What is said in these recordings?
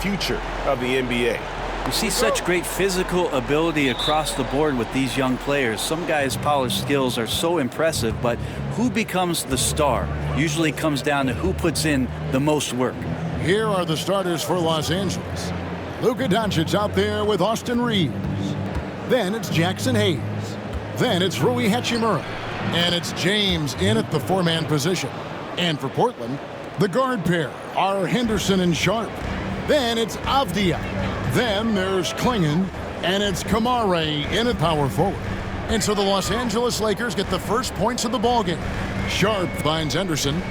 future of the NBA. You see such great physical ability across the board with these young players. Some guys' polished skills are so impressive, but who becomes the star usually comes down to who puts in the most work. Here are the starters for Los Angeles. Luka Doncic out there with Austin Reeves. Then it's Jackson Hayes. Then it's Rui Hachimura. And it's James in at the four-man position. And for Portland, the guard pair are Henderson and Sharp. Then it's Avdia. Then there's Klingon. And it's Kamare in at power forward. And so the Los Angeles Lakers get the first points of the ballgame. Sharp finds Henderson.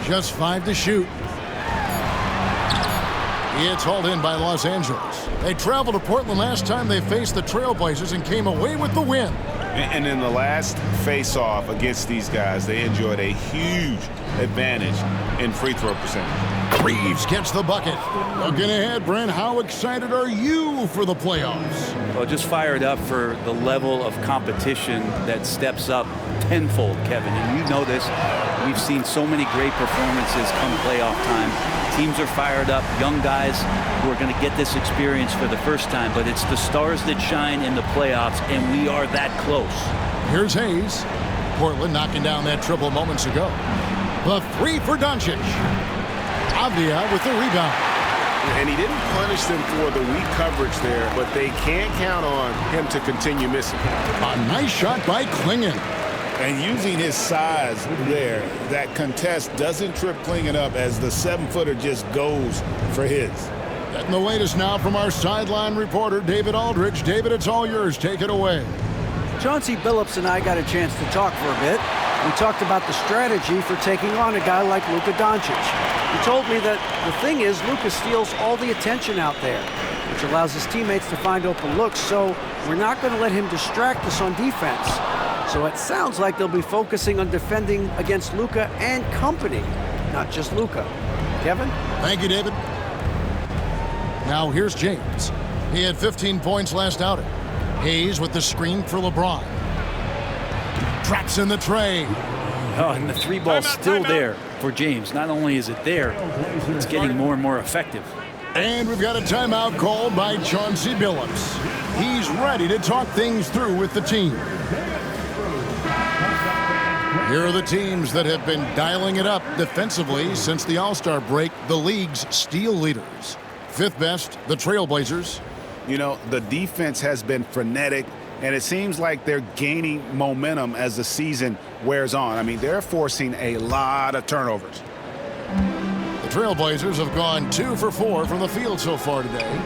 Just 5 to shoot. It's hauled in by Los Angeles. They traveled to Portland last time they faced the Trailblazers and came away with the win. And in the last face-off against these guys, they enjoyed a huge advantage in free throw percentage. Reeves gets the bucket. Looking ahead, Brent, how excited are you for the playoffs? Well, just fired up for the level of competition that steps up tenfold, Kevin. And you know this. We've seen so many great performances come playoff time. Teams are fired up, young guys who are going to get this experience for the first time, but it's the stars that shine in the playoffs, and we are that close. Here's Hayes. Portland knocking down that triple moments ago. The three for Doncic. Avdia with the rebound. And he didn't punish them for the weak coverage there, but they can't count on him to continue missing. A nice shot by Klingon. And using his size there, that contest doesn't trip Klingon up as the 7-footer just goes for his. Getting the latest now from our sideline reporter, David Aldridge. David, it's all yours. Take it away. Chauncey Billups and I got a chance to talk for a bit. We talked about the strategy for taking on a guy like Luka Doncic. He told me that the thing is Luka steals all the attention out there, which allows his teammates to find open looks, so we're not going to let him distract us on defense. So it sounds like they'll be focusing on defending against Luka and company, not just Luka. Kevin? Thank you, David. Now here's James. He had 15 points last outing. Hayes with the screen for LeBron. Traps in the tray. Oh, and the three ball's still there for James. Not only is it there, it's getting more and more effective. And we've got a timeout called by Chauncey Billups. He's ready to talk things through with the team. Here are the teams that have been dialing it up defensively since the All-Star break, the league's steal leaders. Fifth best, the Trailblazers. You know, the defense has been frenetic, and it seems like they're gaining momentum as the season wears on. I mean, they're forcing a lot of turnovers. The Trailblazers have gone 2 for 4 from the field so far today.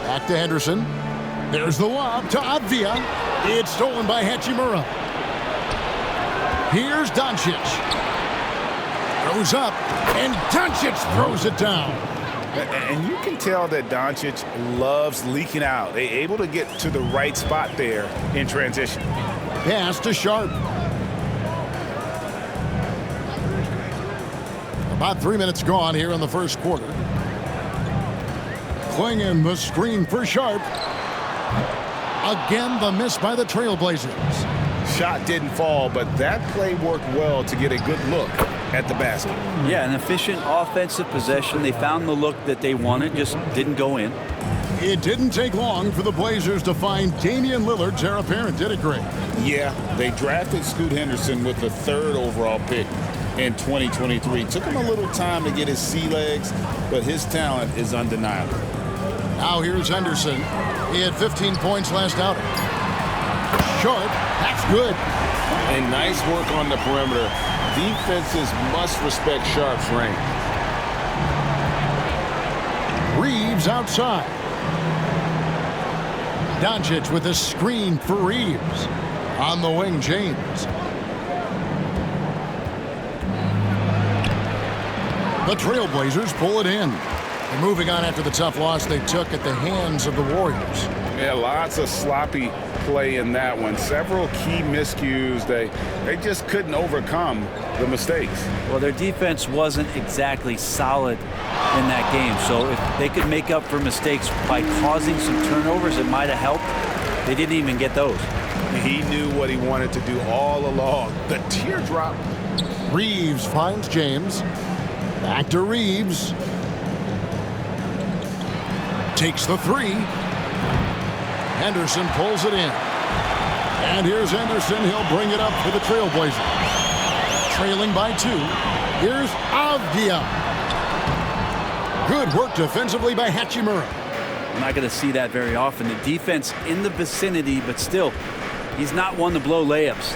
Back to Henderson. There's the lob to Avdia. It's stolen by Hachimura. Here's Doncic. Throws up, and Doncic throws it down. And you can tell that Doncic loves leaking out. They're able to get to the right spot there in transition. Pass to Sharp. About 3 minutes gone here in the first quarter. Klingon the screen for Sharp. Again, the miss by the Trailblazers. Shot didn't fall, but that play worked well to get a good look at the basket. Yeah, an efficient offensive possession. They found the look that they wanted, just didn't go in. It didn't take long for the Blazers to find Damian Lillard's heir apparent, did it, Greg? Yeah, they drafted Scoot Henderson with the 3rd overall pick in 2023. Took him a little time to get his sea legs, but his talent is undeniable. Now here's Henderson. He had 15 points last outing. Short, that's good. And nice work on the perimeter. Defenses must respect Sharp's range. Reeves outside. Doncic with a screen for Reeves. On the wing, James. The Trailblazers pull it in. And moving on after the tough loss they took at the hands of the Warriors. Yeah, lots of sloppy play in that one. Several key miscues. They just couldn't overcome the mistakes. Well, their defense wasn't exactly solid in that game. So if they could make up for mistakes by causing some turnovers, it might have helped. They didn't even get those. He knew what he wanted to do all along. The teardrop Reeves finds James. Back to Reeves. Takes the three. Henderson pulls it in. And here's Henderson. He'll bring it up for the Trailblazers. Trailing by 2. Here's Avdia. Good work defensively by Hachimura. I'm not going to see that very often. The defense in the vicinity, but still, he's not one to blow layups.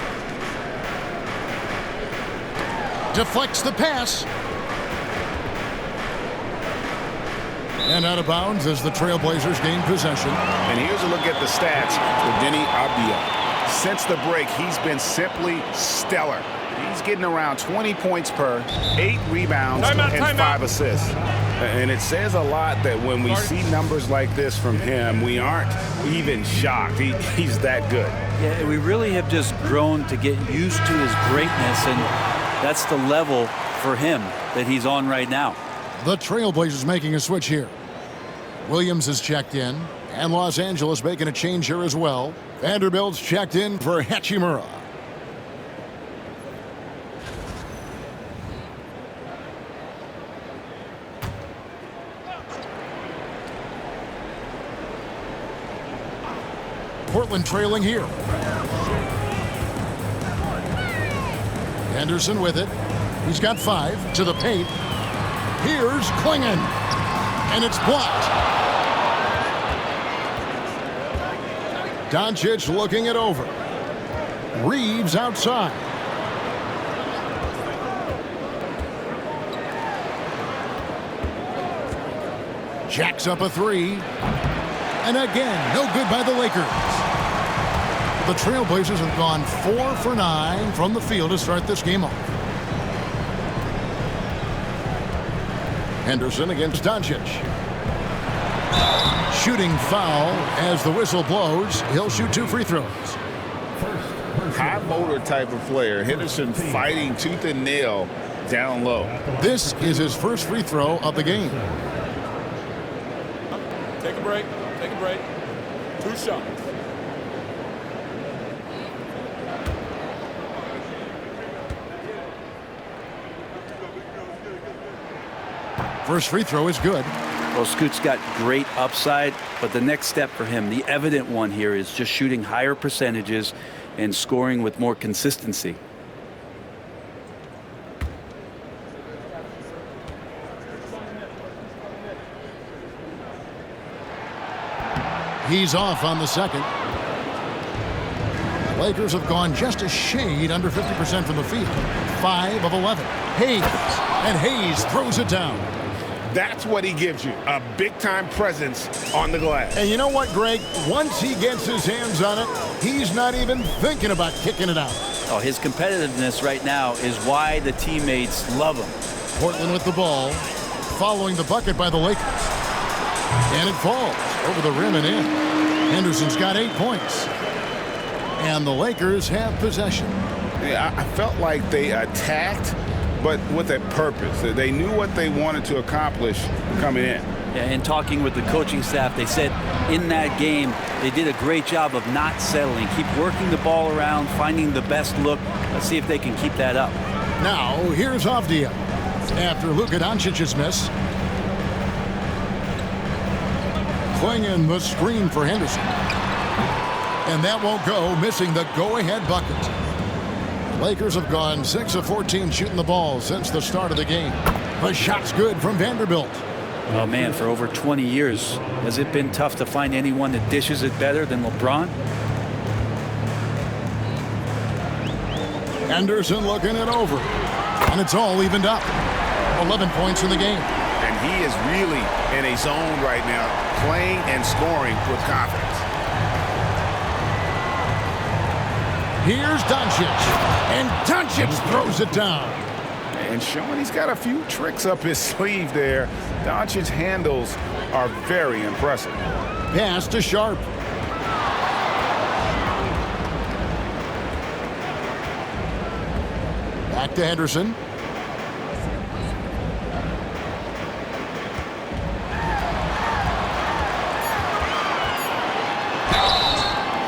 Deflects the pass. And out of bounds as the Trailblazers gain possession. And here's a look at the stats for Denny Avdia. Since the break, he's been simply stellar. He's getting around 20 points per, 8 rebounds, and 5 assists. And it says a lot that when we see numbers like this from him, we aren't even shocked. He's that good. Yeah, we really have just grown to get used to his greatness, and that's the level for him that he's on right now. The Trailblazers making a switch here. Williams is checked in, and Los Angeles making a change here as well. Vanderbilt's checked in for Hachimura. Portland trailing here. Henderson with it. He's got 5 to the paint. Here's Klingon. And it's blocked. Doncic looking it over. Reeves outside. Jacks up a 3. And again, no good by the Lakers. The Trailblazers have gone 4 for 9 from the field to start this game off. Henderson against Doncic. Shooting foul as the whistle blows. He'll shoot 2 free throws. High motor type of player. Henderson fighting tooth and nail down low. This is his first free throw of the game. Take a break. Take a break. 2 shots. First free throw is good. Well, Scoot's got great upside, but the next step for him, the evident one here, is just shooting higher percentages and scoring with more consistency. He's off on the second. The Lakers have gone just a shade under 50% from the field. 5 of 11. Hayes. And Hayes throws it down. That's what he gives you, a big-time presence on the glass. And you know what, Greg? Once he gets his hands on it, he's not even thinking about kicking it out. Oh, his competitiveness right now is why the teammates love him. Portland with the ball, following the bucket by the Lakers. And it falls over the rim and in. Henderson's got 8 points. And the Lakers have possession. Yeah, I felt like they attacked, but with a purpose. They knew what they wanted to accomplish coming in. Yeah, and talking with the coaching staff, they said in that game they did a great job of not settling. Keep working the ball around, finding the best look. Let's see if they can keep that up. Now, here's Avdia. After Luka Doncic's miss. Klingon the screen for Henderson. And that won't go, missing the go-ahead bucket. Lakers have gone 6 of 14 shooting the ball since the start of the game. The shot's good from Vanderbilt. Oh, man, for over 20 years, has it been tough to find anyone that dishes it better than LeBron? Henderson looking it over. And it's all evened up. 11 points in the game. And he is really in a zone right now, playing and scoring with confidence. Here's Doncic. And Doncic throws it down. And showing he's got a few tricks up his sleeve there. Doncic's handles are very impressive. Pass to Sharp. Back to Henderson.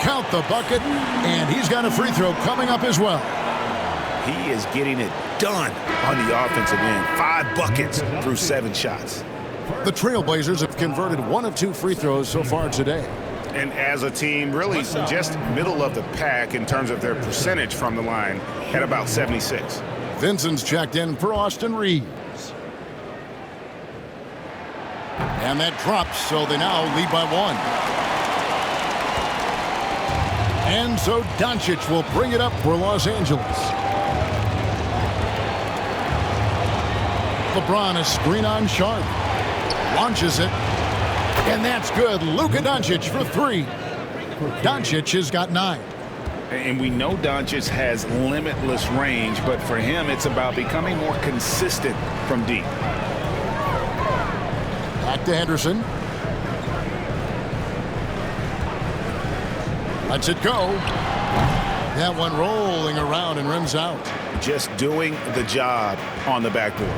Count the bucket, and he's got a free throw coming up as well. He is getting it done on the offensive end. 5 buckets through 7 shots. The Trailblazers have converted 1 of 2 free throws so far today. And as a team, really just middle of the pack in terms of their percentage from the line at about 76. Vincent's checked in for Austin Reeves. And that drops, so they now lead by 1. And so Doncic will bring it up for Los Angeles. LeBron, a screen on Sharp. Launches it. And that's good. Luka Doncic for 3. Doncic has got 9. And we know Doncic has limitless range, but for him, it's about becoming more consistent from deep. Back to Henderson. Lets it go. That one rolling around and rims out. Just doing the job on the backboard.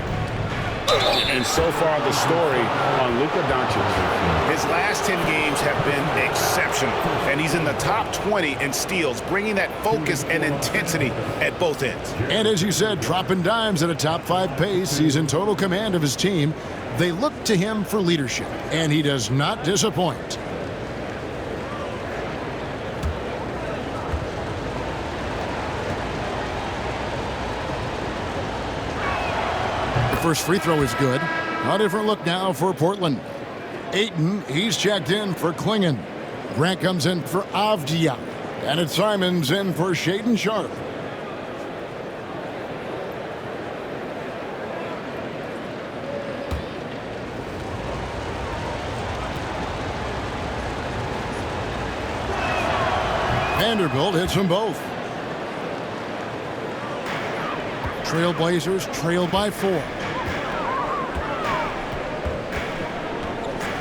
And so far, the story on Luka Doncic. His last 10 games have been exceptional, and he's in the top 20 in steals, bringing that focus and intensity at both ends. And as you said, dropping dimes at a top 5 pace. He's in total command of his team. They look to him for leadership, and he does not disappoint. First free throw is good. A different look now for Portland. Ayton, he's checked in for Klingon. Grant comes in for Avdia. And it's Simons in for Shaedon Sharp. Vanderbilt hits them both. Trailblazers trail by 4.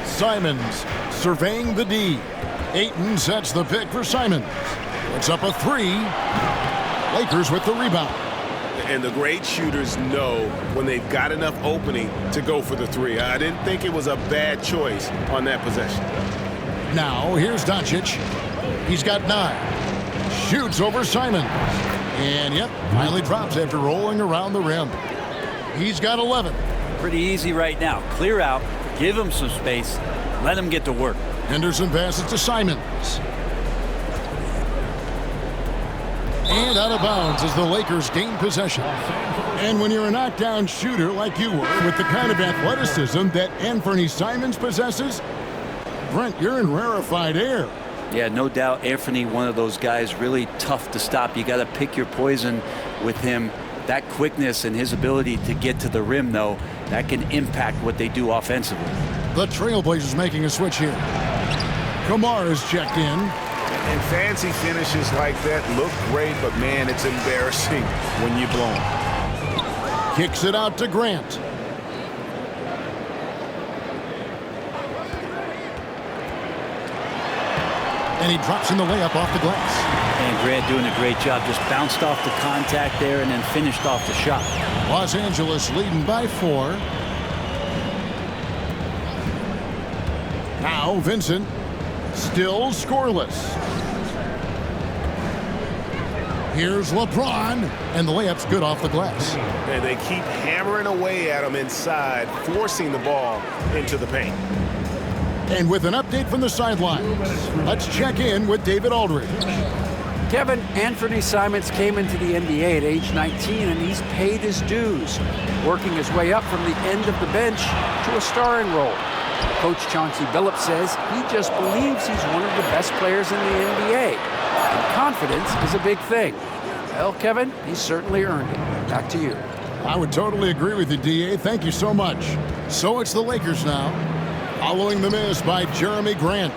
Simons surveying the D. Ayton sets the pick for Simons. It's up a 3. Lakers with the rebound. And the great shooters know when they've got enough opening to go for the 3. I didn't think it was a bad choice on that possession. Now here's Doncic. He's got 9. Shoots over Simons. And yep, finally drops after rolling around the rim. He's got 11. Pretty easy right now. Clear out. Give him some space. Let him get to work. Henderson passes to Simons. And out of bounds as the Lakers gain possession. And when you're a knockdown shooter like you were, with the kind of athleticism that Anthony Simons possesses, Brent, you're in rarefied air. Yeah, no doubt Anthony, one of those guys really tough to stop. You got to pick your poison with him. That quickness and his ability to get to the rim, though, that can impact what they do offensively. The Trailblazers making a switch here. Kamar is checked in. And fancy finishes like that look great, but man, it's embarrassing when you blow them. Kicks it out to Grant. And he drops in the layup off the glass. And Grant doing a great job. Just bounced off the contact there and then finished off the shot. Los Angeles leading by 4. Now Vincent still scoreless. Here's LeBron, and the layup's good off the glass. And they keep hammering away at him inside, forcing the ball into the paint. And with an update from the sidelines, let's check in with David Aldridge. Kevin, Anthony Simons came into the NBA at age 19, and he's paid his dues, working his way up from the end of the bench to a starring role. Coach Chauncey Billups says he just believes he's one of the best players in the NBA. And confidence is a big thing. Well, Kevin, he's certainly earned it. Back to you. I would totally agree with you, D.A. Thank you so much. So it's the Lakers now, following the miss by Jeremy Grant.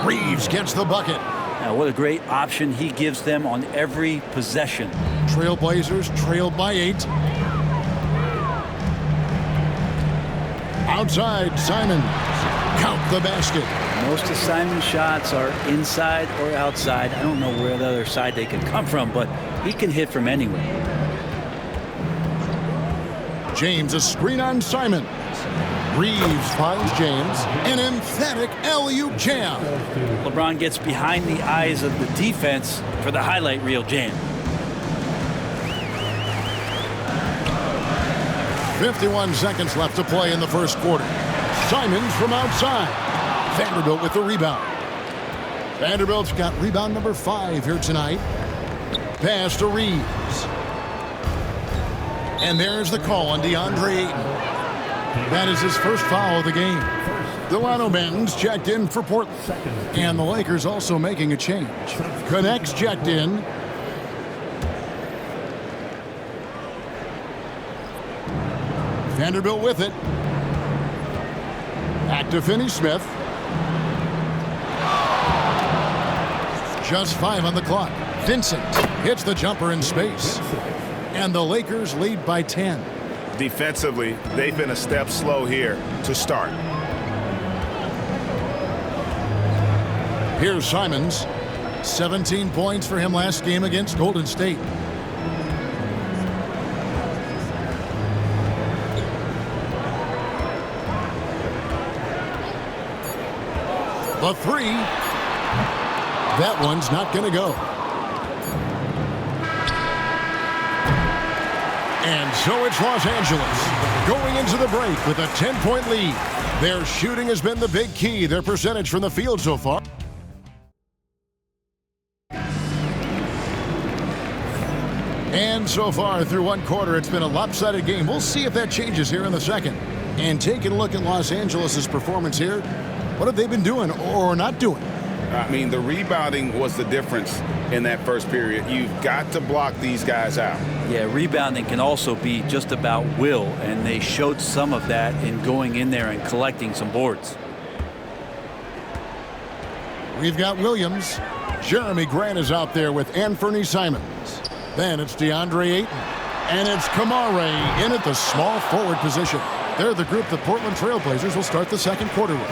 Reeves gets the bucket. Now, what a great option he gives them on every possession. Trailblazers trailed by 8. Outside, Simons. Count the basket. Most of Simon's shots are inside or outside. I don't know where the other side they can come from, but he can hit from anywhere. James, a screen on Simons. Reeves finds James. An emphatic alley-oop jam. LeBron gets behind the eyes of the defense for the highlight reel jam. 51 seconds left to play in the first quarter. Simons from outside. Vanderbilt with the rebound. Vanderbilt's got rebound number 5 here tonight. Pass to Reeves. And there's the call on DeAndre Ayton. That is his first foul of the game. Delano Banton's checked in for Portland. And the Lakers also making a change. Connects checked in. Vanderbilt with it. Back to Finney-Smith. Just 5 on the clock. Vincent hits the jumper in space. And the Lakers lead by 10. Defensively, they've been a step slow here to start. Here's Simons. 17 points for him last game against Golden State. The 3. That one's not going to go. And so it's Los Angeles going into the break with a 10-point lead. Their shooting has been the big key. Their percentage from the field so far. And so far through one quarter, it's been a lopsided game. We'll see if that changes here in the second. And taking a look at Los Angeles' performance here, what have they been doing or not doing? I mean, the rebounding was the difference in that first period. You've got to block these guys out. Yeah, rebounding can also be just about will, and they showed some of that in going in there and collecting some boards. We've got Williams. Jeremy Grant is out there with Anthony Simons. Then it's DeAndre Ayton. And it's Kamare in at the small forward position. They're the group the Portland Trailblazers will start the second quarter with.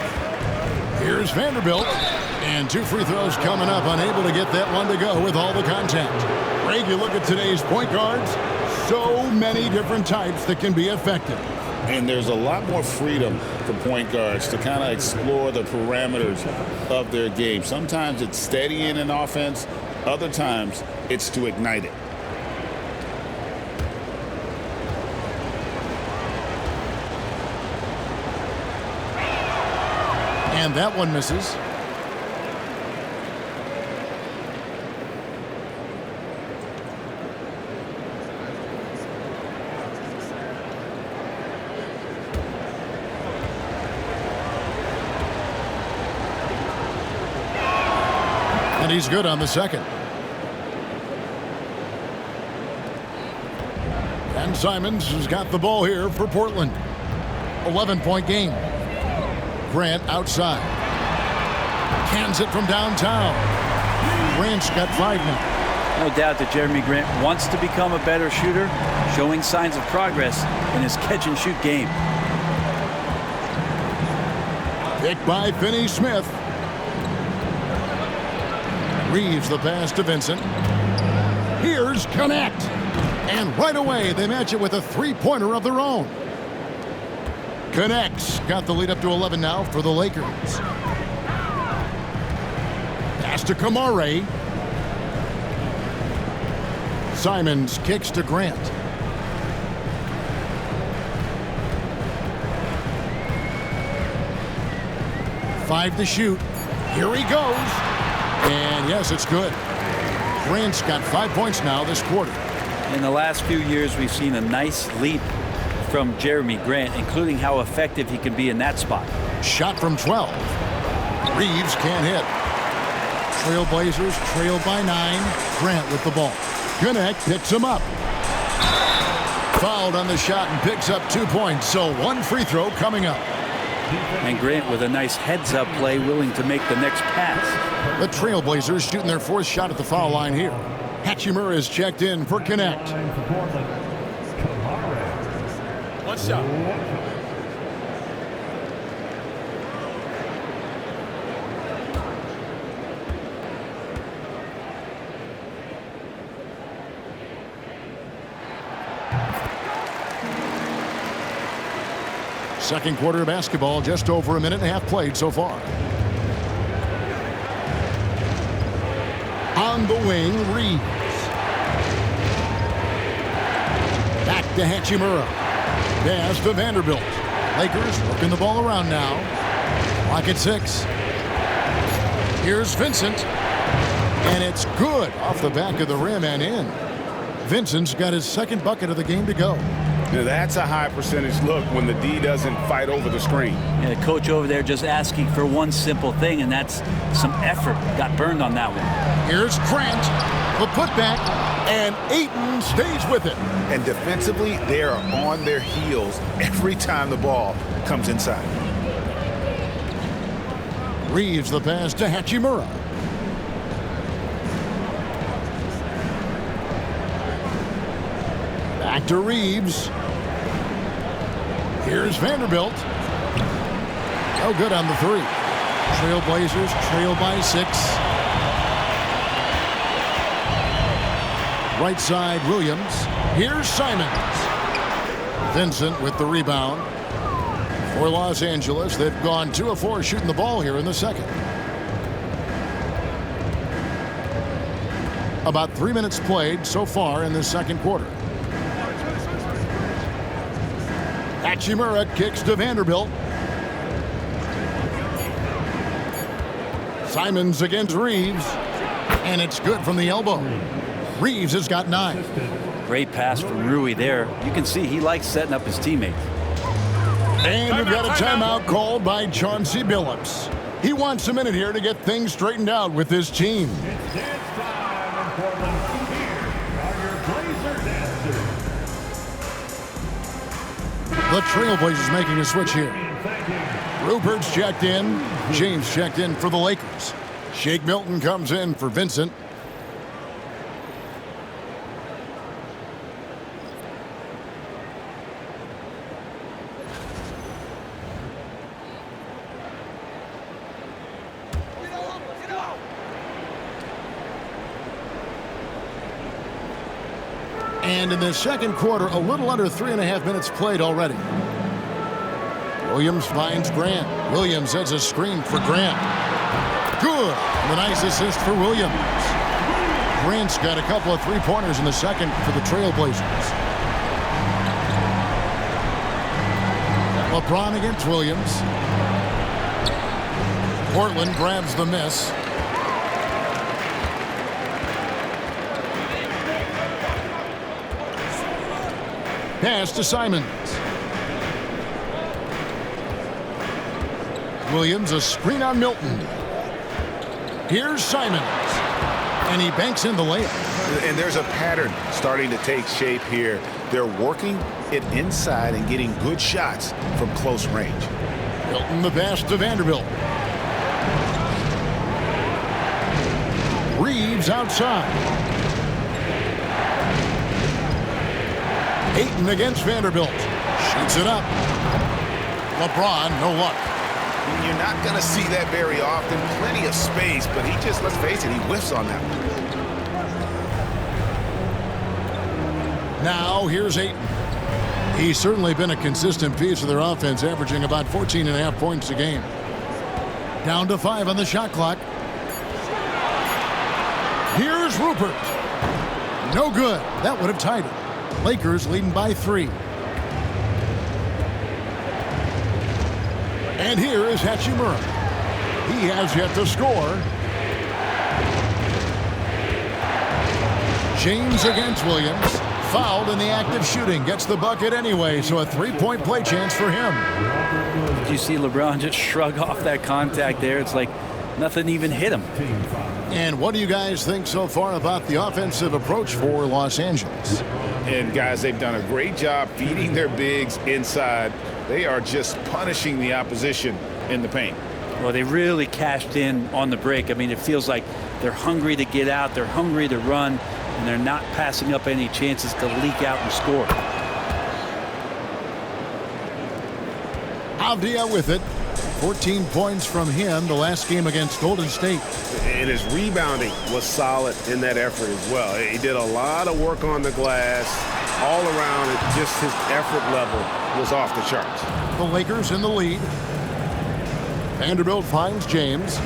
Here's Vanderbilt. And 2 free throws coming up, unable to get that one to go with all the contact. Greg, you look at today's point guards, so many different types that can be effective. And there's a lot more freedom for point guards to kind of explore the parameters of their game. Sometimes it's steadying an offense. Other times it's to ignite it. And that one misses. And he's good on the second. And Simons has got the ball here for Portland. 11-point game. Grant outside. Cans it from downtown. Grant's got 5 now. No doubt that Jeremy Grant wants to become a better shooter, showing signs of progress in his catch-and-shoot game. Picked by Finney-Smith. Reeves the pass to Vincent. Here's Connect. And right away, they match it with a 3-pointer of their own. Connects. Got the lead up to 11 now for the Lakers. Pass to Kamare. Simons kicks to Grant. Five to shoot. Here he goes. And yes, it's good. Grant's got 5 points now this quarter. In the last few years, we've seen a nice leap from Jeremy Grant, including how effective he can be in that spot. Shot from 12. Reeves can't hit. Trailblazers trail by 9. Grant with the ball. Connect picks him up. Fouled on the shot and picks up 2 points. So 1 free throw coming up. And Grant with a nice heads-up play, willing to make the next pass. The Trailblazers shooting their 4th shot at the foul line here. Hachimura is checked in for Connect. One shot. Second quarter of basketball, just over a minute and a half played so far. On the wing, Reeves. Back to Hachimura. Pass to Vanderbilt. Lakers working the ball around now. Clock at 6. Here's Vincent. And it's good off the back of the rim and in. Vincent's got his second bucket of the game to go. Now that's a high percentage look when the D doesn't fight over the screen. Yeah, the coach over there just asking for one simple thing, and that's some effort. Got burned on that one. Here's Grant. The putback. And Ayton stays with it. And defensively, they are on their heels every time the ball comes inside. Reeves the pass to Hachimura. Back to Reeves. Here's Vanderbilt. No good on the 3. Trailblazers trail by 6. Right side, Williams. Here's Simons. Vincent with the rebound. For Los Angeles, they've gone 2 of 4 shooting the ball here in the second. About 3 minutes played so far in the second quarter. Hachimura kicks to Vanderbilt. Simons against Reeves. And it's good from the elbow. Reeves has got 9. Great pass from Rui there. You can see he likes setting up his teammates. And we've got a timeout called by Chauncey Billups. He wants a minute here to get things straightened out with his team. The Trailblazers making a switch here. Rupert's checked in. James checked in for the Lakers. Shake Milton comes in for Vincent. And in the second quarter, a little under 3.5 minutes played already. Williams finds Grant. Williams has a screen for Grant. Good. And a nice assist for Williams. Grant's got a couple of 3-pointers in the second for the Trailblazers. LeBron against Williams. Portland grabs the miss. Pass to Simons. Williams, a screen on Milton. Here's Simons. And he banks in the layup. And there's a pattern starting to take shape here. They're working it inside and getting good shots from close range. Milton the pass to Vanderbilt. Reeves outside. Ayton against Vanderbilt. Shoots it up. LeBron, no luck. You're not going to see that very often. Plenty of space, but he just, let's face it, he whiffs on that one. Now, here's Ayton. He's certainly been a consistent piece of their offense, averaging about 14.5 points a game. Down to 5 on the shot clock. Here's Rupert. No good. That would have tied it. Lakers leading by 3. And here is Hachimura. He has yet to score. James against Williams. Fouled in the act of shooting. Gets the bucket anyway, so a 3-point play chance for him. Did you see LeBron just shrug off that contact there? It's like nothing even hit him. And what do you guys think so far about the offensive approach for Los Angeles? And guys, they've done a great job feeding their bigs inside. They are just punishing the opposition in the paint. Well, they really cashed in on the break. I mean, it feels like they're hungry to get out, they're hungry to run, and they're not passing up any chances to leak out and score. Avdia with it. 14 points from him the last game against Golden State. And his rebounding was solid in that effort as well. He did a lot of work on the glass. All around, just his effort level was off the charts. The Lakers in the lead. Vanderbilt finds James.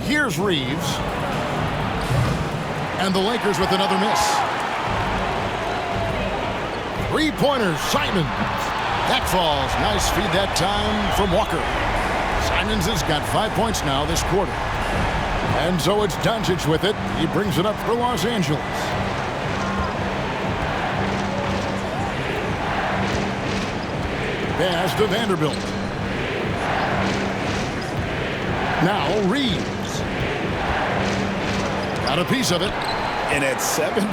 Here's Reeves. And the Lakers with another miss. Three-pointer, Simons. That falls. Nice feed that time from Walker. Simons has got 5 points now this quarter. And so it's Doncic with it. He brings it up for Los Angeles. Pass to Vanderbilt. Now Reeves. Got a piece of it. And at 7'2",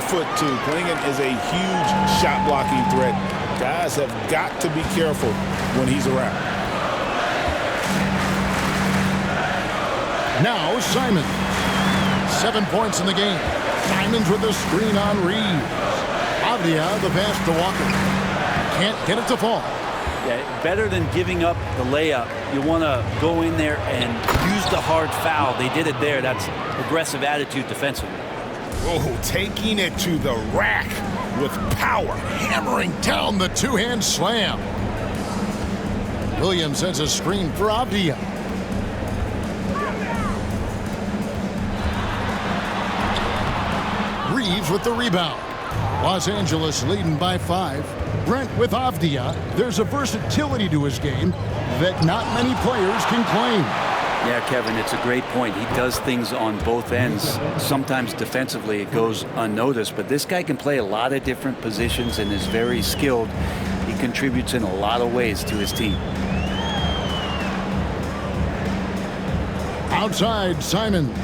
Klingon is a huge shot blocking threat. Guys have got to be careful when he's around. Now Simons. 7 points in the game. Simons with a screen on Reeves. Avdia the pass to Walker. Can't get it to fall. Yeah, better than giving up the layup, you want to go in there and use the hard foul. They did it there. That's aggressive attitude defensively. Oh, taking it to the rack with power. Hammering down the two-hand slam. Williams sends a screen for Avdia. Reeves with the rebound. Los Angeles leading by 5. Brent with Avdia. There's a versatility to his game that not many players can claim. Yeah, Kevin, it's a great point. He does things on both ends. Sometimes defensively it goes unnoticed, but this guy can play a lot of different positions and is very skilled. He contributes in a lot of ways to his team. Outside, Simons.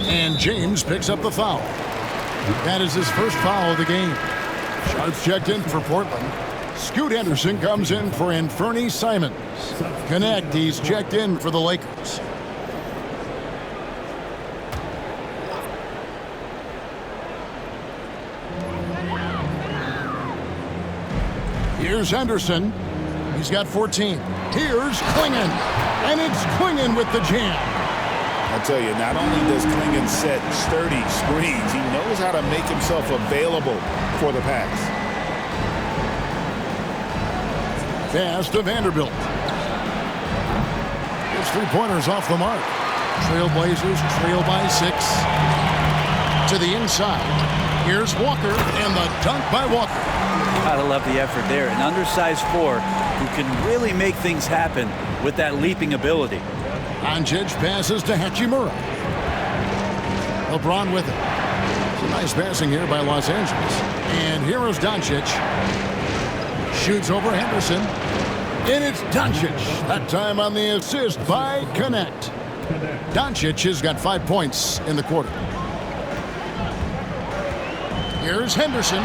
And James picks up the foul. That is his first foul of the game. Sharps checked in for Portland. Scoot Henderson comes in for Anfernee Simons. Connect, he's checked in for the Lakers. Here's Henderson. He's got 14. Here's Klingon. And it's Klingon with the jam. I tell you, not only does Klingon set sturdy screens, he knows how to make himself available for the pass. Pass to Vanderbilt. His three-pointers off the mark. Trailblazers trail by 6. To the inside. Here's Walker, and the dunk by Walker. Gotta love the effort there. An undersized 4 who can really make things happen with that leaping ability. Doncic passes to Hachimura. LeBron with it. Some nice passing here by Los Angeles. And here is Doncic. Shoots over Henderson. And it's Doncic. That time on the assist by Connect. Doncic has got 5 points in the quarter. Here's Henderson.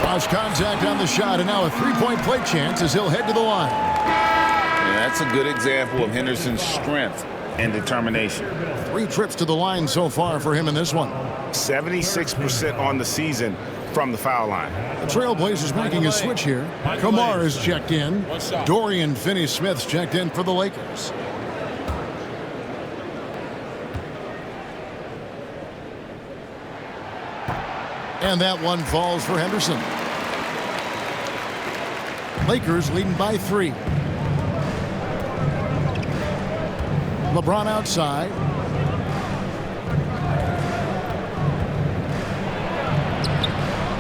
Lost contact on the shot, and now a three-point play chance as he'll head to the line. Yeah, that's a good example of Henderson's strength and determination. 3 trips to the line so far for him in this one. 76% on the season from the foul line. The Trailblazers making a switch here. Kamar is checked in. Dorian Finney-Smith's checked in for the Lakers. And that one falls for Henderson. Lakers leading by 3. LeBron outside.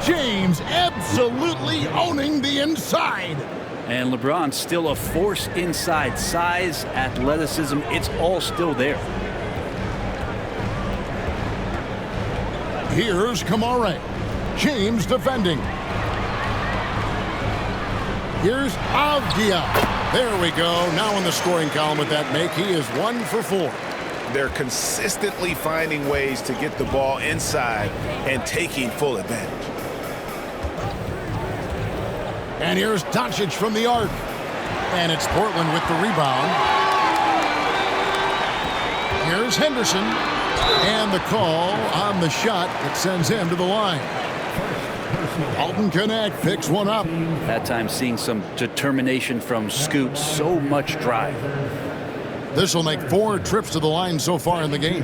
James absolutely owning the inside. And LeBron still a force inside. Size, athleticism, it's all still there. Here's Kamara. James defending. Here's Avdia. There we go. Now in the scoring column with that make, he is 1 for 4. They're consistently finding ways to get the ball inside and taking full advantage. And here's Doncic from the arc. And it's Portland with the rebound. Here's Henderson. And the call on the shot that sends him to the line. Alton Connect picks one up. That time seeing some determination from Scoot. So much drive. This will make 4 trips to the line so far in the game.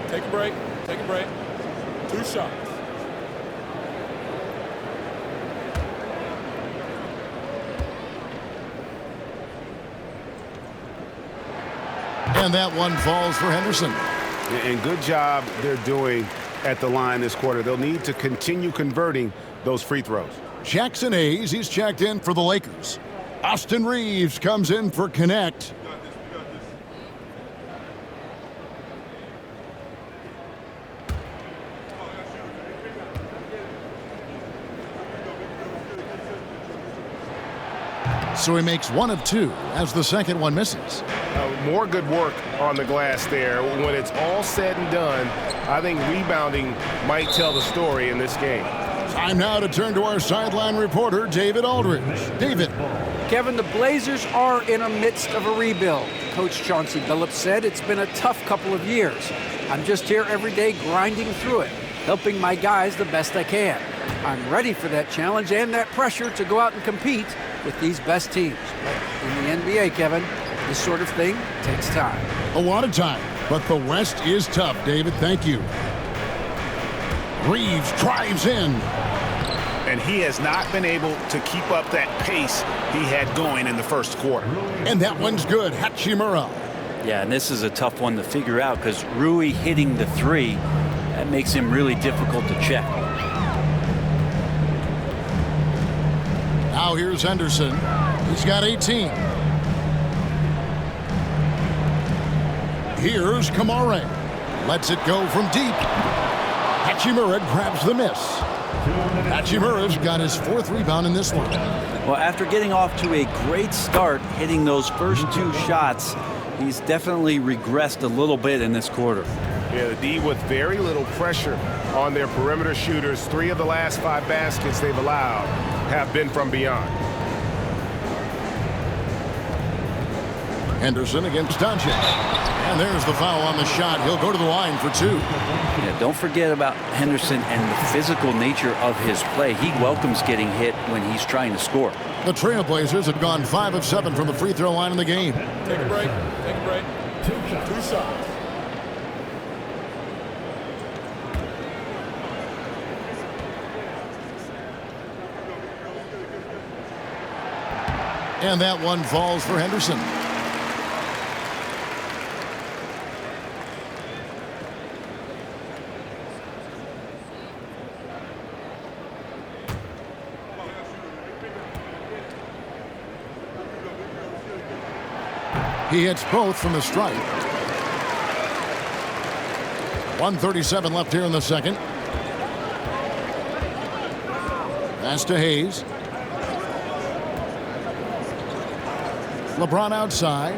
Take a break. Take a break. 2 shots. And that one falls for Henderson. And good job they're doing at the line this quarter. They'll need to continue converting those free throws. Jackson Hayes, he's checked in for the Lakers. Austin Reeves comes in for Connect. So he makes one of two as the second one misses. More good work on the glass there. When it's all said and done, I think rebounding might tell the story in this game. Time now to turn to our sideline reporter, David Aldridge. David. Kevin, the Blazers are in the midst of a rebuild. Coach Chauncey Billups said it's been a tough couple of years. I'm just here every day grinding through it, helping my guys the best I can. I'm ready for that challenge and that pressure to go out and compete with these best teams. But in the NBA, Kevin, this sort of thing takes time. A lot of time, but the West is tough, David. Thank you. Reeves drives in. And he has not been able to keep up that pace he had going in the first quarter. And that one's good. Hachimura. Yeah, and this is a tough one to figure out because Rui hitting the three, that makes him really difficult to check. Now here's Henderson. He's got 18. Here's Kamare. Lets it go from deep. Hachimura grabs the miss. Hachimura's got his fourth rebound in this one. Well, after getting off to a great start, hitting those first two shots, he's definitely regressed a little bit in this quarter. Yeah, the D with very little pressure on their perimeter shooters. 3 of the last 5 baskets they've allowed have been from beyond. Henderson against Doncic. And there's the foul on the shot. He'll go to the line for 2. Yeah, don't forget about Henderson and the physical nature of his play. He welcomes getting hit when he's trying to score. The Trailblazers have gone 5 of 7 from the free throw line in the game. Take a break. Take a break. 2 shots. And that one falls for Henderson. He hits both from the stripe. 1:37 left here in the second. Pass to Hayes. LeBron outside.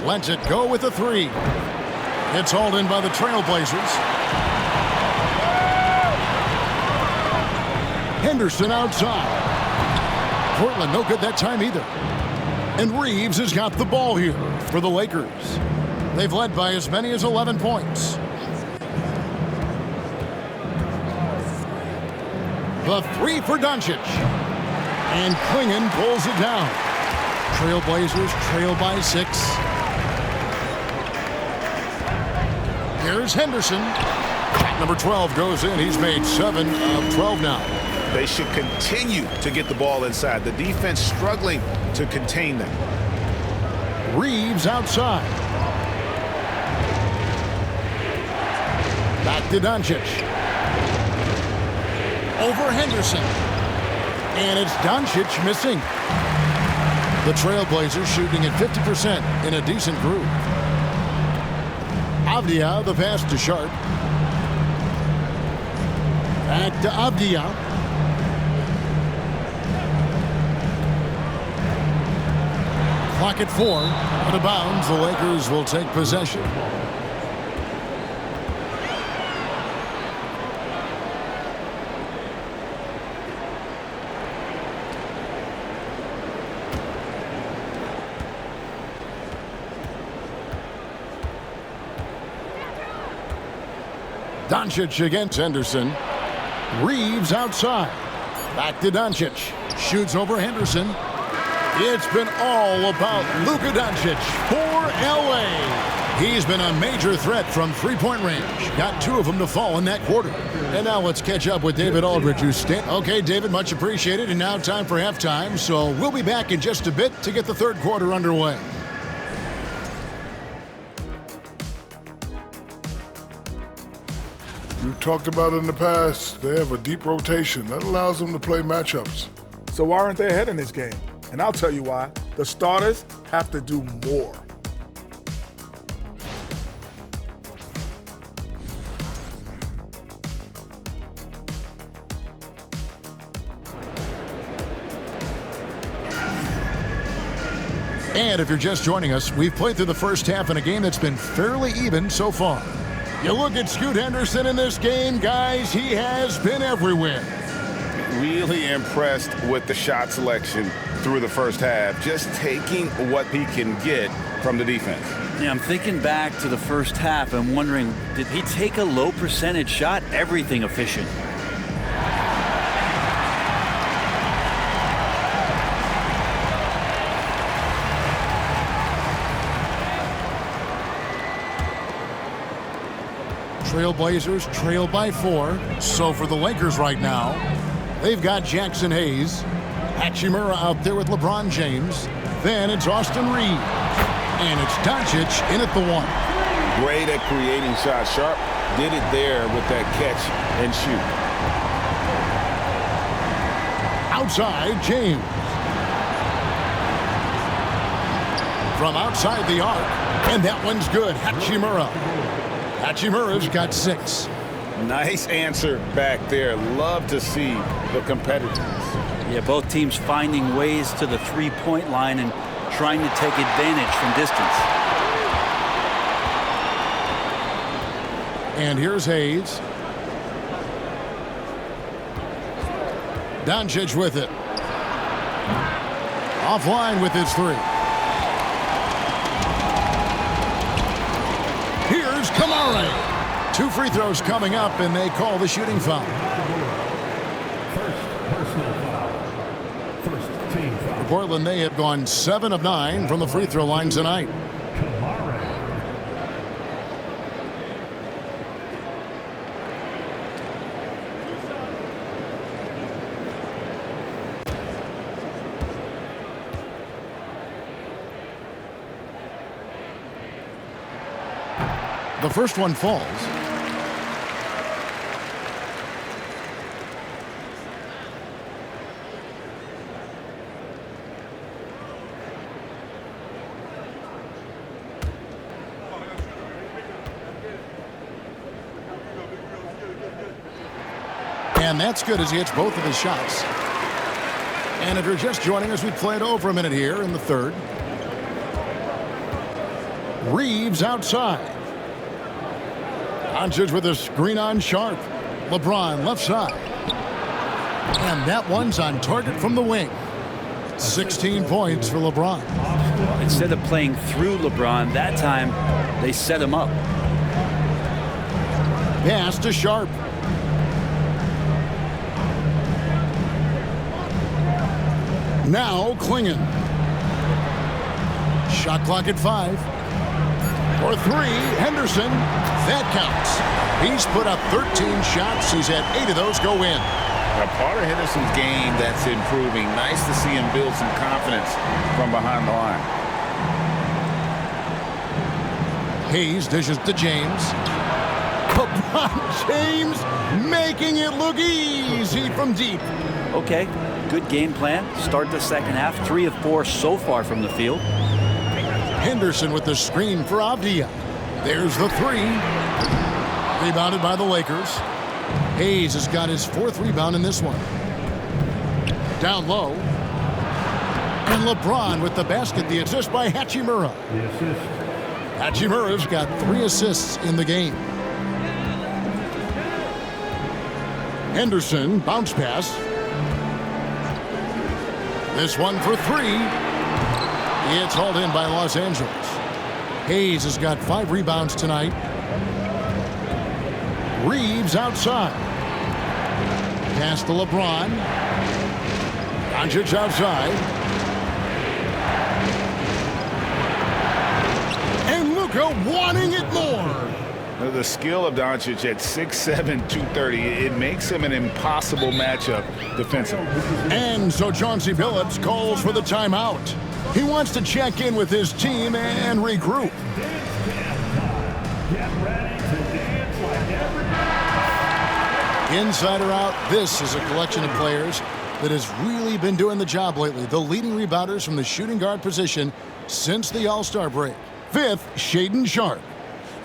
Lets it go with the 3. It's hauled in by the Trailblazers. Henderson outside. Portland no good that time either. And Reeves has got the ball here for the Lakers. They've led by as many as 11 points. The 3 for Doncic. And Klingon pulls it down. Trailblazers trail by 6. Here's Henderson. Shot number 12 goes in. He's made 7 of 12 now. They should continue to get the ball inside. The defense struggling to contain them. Reeves outside. Back to Doncic. Over Henderson. And it's Doncic missing. The Trailblazers shooting at 50% in a decent groove. Avdia, the pass to Sharp. Back to Avdia. Clock at 4. Out of bounds, the Lakers will take possession. Doncic against Henderson. Reeves outside. Back to Doncic. Shoots over Henderson. It's been all about Luka Doncic for LA. He's been a major threat from three-point range. Got 2 of them to fall in that quarter. And now let's catch up with David Aldridge, who's Okay, David, much appreciated. And now time for halftime. So we'll be back in just a bit to get the third quarter underway. talked about it in the past. They have a deep rotation. That allows them to play matchups. So why aren't they ahead in this game? And I'll tell you why. The starters have to do more. And if you're just joining us, we've played through the first half in a game that's been fairly even so far. You look at Scoot Henderson in this game, guys, he has been everywhere. Really impressed with the shot selection through the first half, just taking what he can get from the defense. Yeah, I'm thinking back to the first half and wondering, did he take a low percentage shot? Everything efficient. Trailblazers trail by 4. So for the Lakers right now, they've got Jackson Hayes. Hachimura out there with LeBron James. Then it's Austin Reeves. And it's Doncic in at the 1. Great at creating shots. Sharp did it there with that catch and shoot. Outside, James. From outside the arc. And that one's good. Hachimura. Hachimura's got 6. Nice answer back there. Love to see the competitiveness. Yeah, both teams finding ways to the three-point line and trying to take advantage from distance. And here's Hayes. Doncic with it. Offline with his 3. Here's Kamari. 2 free throws coming up, and they call the shooting foul. For Portland, they have gone 7 of 9 from the free throw line tonight. The first one falls. And that's good as he hits both of his shots. And if you're just joining us, we played over a minute here in the third. Reeves outside. Doncic with a screen on Sharp. LeBron left side. And that one's on target from the wing. 16 points for LeBron. Instead of playing through LeBron, that time they set him up. Pass to Sharp. Now Klingon. Shot clock at 5. For 3, Henderson. That counts. He's put up 13 shots. He's had 8 of those go in. A part of Henderson's game that's improving. Nice to see him build some confidence from behind the line. Hayes dishes to James. LeBron James making it look easy from deep. Okay, good game plan. Start the second half. 3 of 4 so far from the field. Henderson with the screen for Avdia. There's the 3. Rebounded by the Lakers. Hayes has got his 4th rebound in this one. Down low. And LeBron with the basket. The assist by Hachimura. Hachimura's got 3 assists in the game. Henderson, bounce pass. This one for 3. It's hauled in by Los Angeles. Hayes has got 5 rebounds tonight. Reeves outside. Pass to LeBron. Doncic outside. And Luka wanting it more. The skill of Doncic at 6'7", 230, it makes him an impossible matchup defensively. And so Chauncey Billups calls for the timeout. He wants to check in with his team and regroup. Inside or out, this is a collection of players that has really been doing the job lately. The leading rebounders from the shooting guard position since the All-Star break. 5th, Shaedon Sharpe.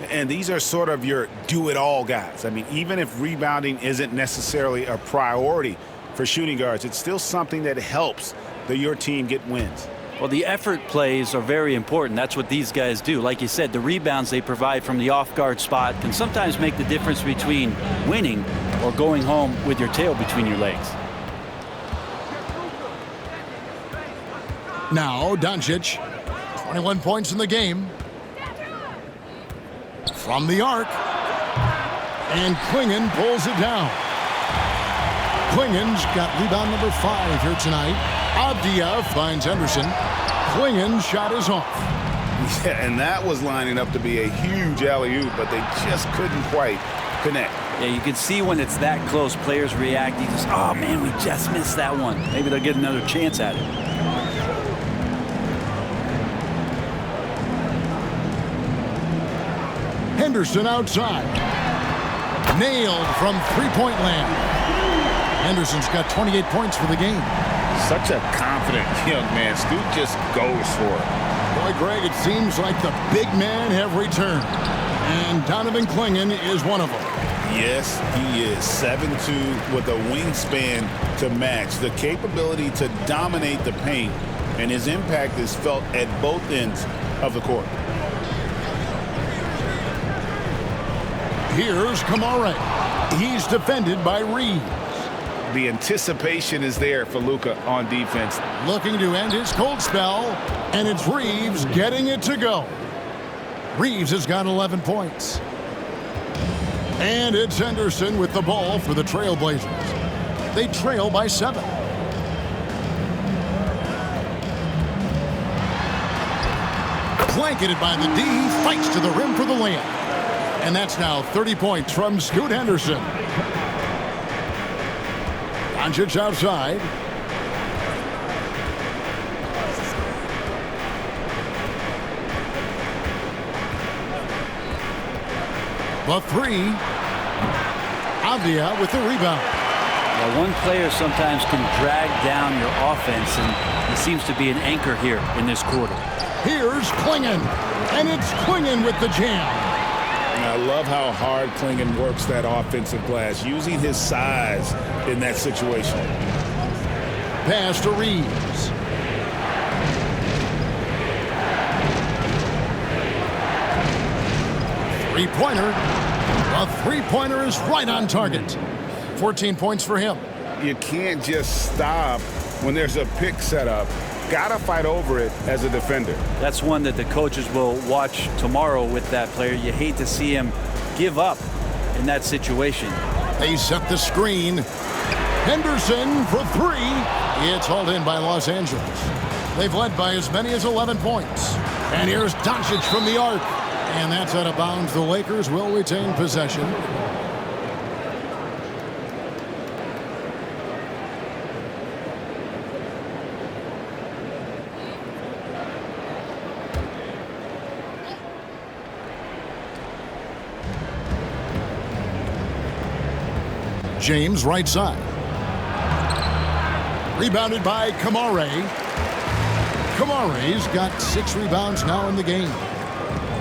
And these are sort of your do-it-all guys. I mean, even if rebounding isn't necessarily a priority for shooting guards, it's still something that helps your team get wins. Well, the effort plays are very important. That's what these guys do. Like you said, the rebounds they provide from the off-guard spot can sometimes make the difference between winning or going home with your tail between your legs. Now, Doncic, 21 points in the game. From the arc. And Klingon pulls it down. Klingon's got rebound number 5 here tonight. Avdia finds Henderson. Klingon's shot is off. Yeah, and that was lining up to be a huge alley-oop, but they just couldn't quite connect. Yeah, you can see when it's that close, players react. You just, oh man, we just missed that one. Maybe they'll get another chance at it. Henderson outside. Nailed from three-point land. Henderson's got 28 points for the game. Such a confident young man. Scoot just goes for it. Boy, Greg, it seems like the big men have returned. And Donovan Klingon is one of them. Yes, he is. 7'2" with a wingspan to match. The capability to dominate the paint, and his impact is felt at both ends of the court. Here's Kamara. He's defended by Reeves. The anticipation is there for Luka on defense. Looking to end his cold spell, and it's Reeves getting it to go. Reeves has got 11 points. And it's Henderson with the ball for the Trailblazers. They trail by 7. Blanketed by the D, fights to the rim for the layup. And that's now 30 points from Scoot Henderson. Doncic outside. The 3. Avdia with the rebound. Now, one player sometimes can drag down your offense, and he seems to be an anchor here in this quarter. Here's Klingon, and it's Klingon with the jam. And I love how hard Klingon works that offensive glass, using his size in that situation. Pass to Reeves. Three-pointer. A three-pointer is right on target. 14 points for him. You can't just stop when there's a pick set up. Gotta fight over it as a defender. That's one that the coaches will watch tomorrow with that player. You hate to see him give up in that situation. They set the screen. Henderson for 3. It's hauled in by Los Angeles. They've led by as many as 11 points. And here's Doncic from the arc. And that's out of bounds. The Lakers will retain possession. James right side. Rebounded by Kamara. Kamare's got 6 rebounds now in the game.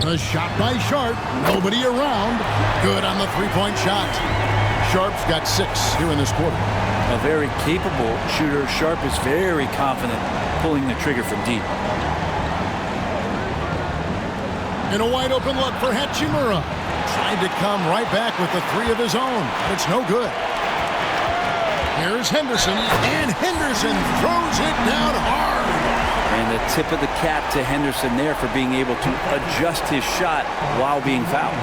A shot by Sharpe. Nobody around. Good on the three-point shot. Sharpe's got 6 here in this quarter. A very capable shooter. Sharpe is very confident pulling the trigger from deep. And a wide open look for Hachimura. Tried to come right back with the 3 of his own. But it's no good. Here's Henderson, and Henderson throws it down hard. And the tip of the cap to Henderson there for being able to adjust his shot while being fouled.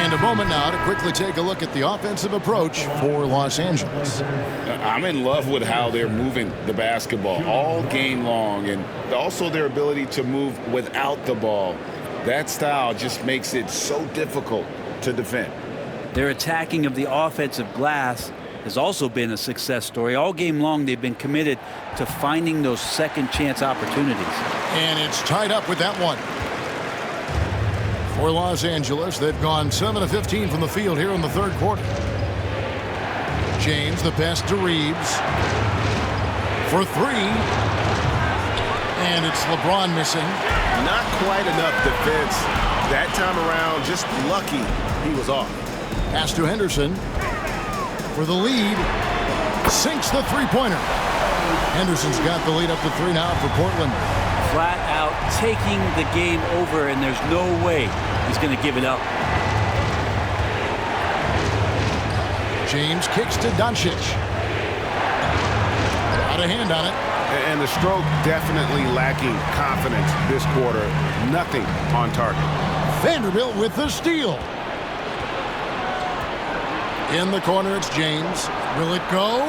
And a moment now to quickly take a look at the offensive approach for Los Angeles. I'm in love with how they're moving the basketball all game long, and also their ability to move without the ball. That style just makes it so difficult to defend. Their attacking of the offensive glass has also been a success story. All game long, they've been committed to finding those second chance opportunities. And it's tied up with that one. For Los Angeles, they've gone 7 of 15 from the field here in the third quarter. James, the pass to Reeves. For three. And it's LeBron missing. Not quite enough defense that time around. Just lucky he was off. Pass to Henderson. For the lead. Sinks the three-pointer. Henderson's got the lead up to 3 now for Portland. Flat out taking the game over, and there's no way he's going to give it up. James kicks to Doncic. Got a hand on it. And the stroke definitely lacking confidence this quarter. Nothing on target. Vanderbilt with the steal. In the corner, it's James. Will it go?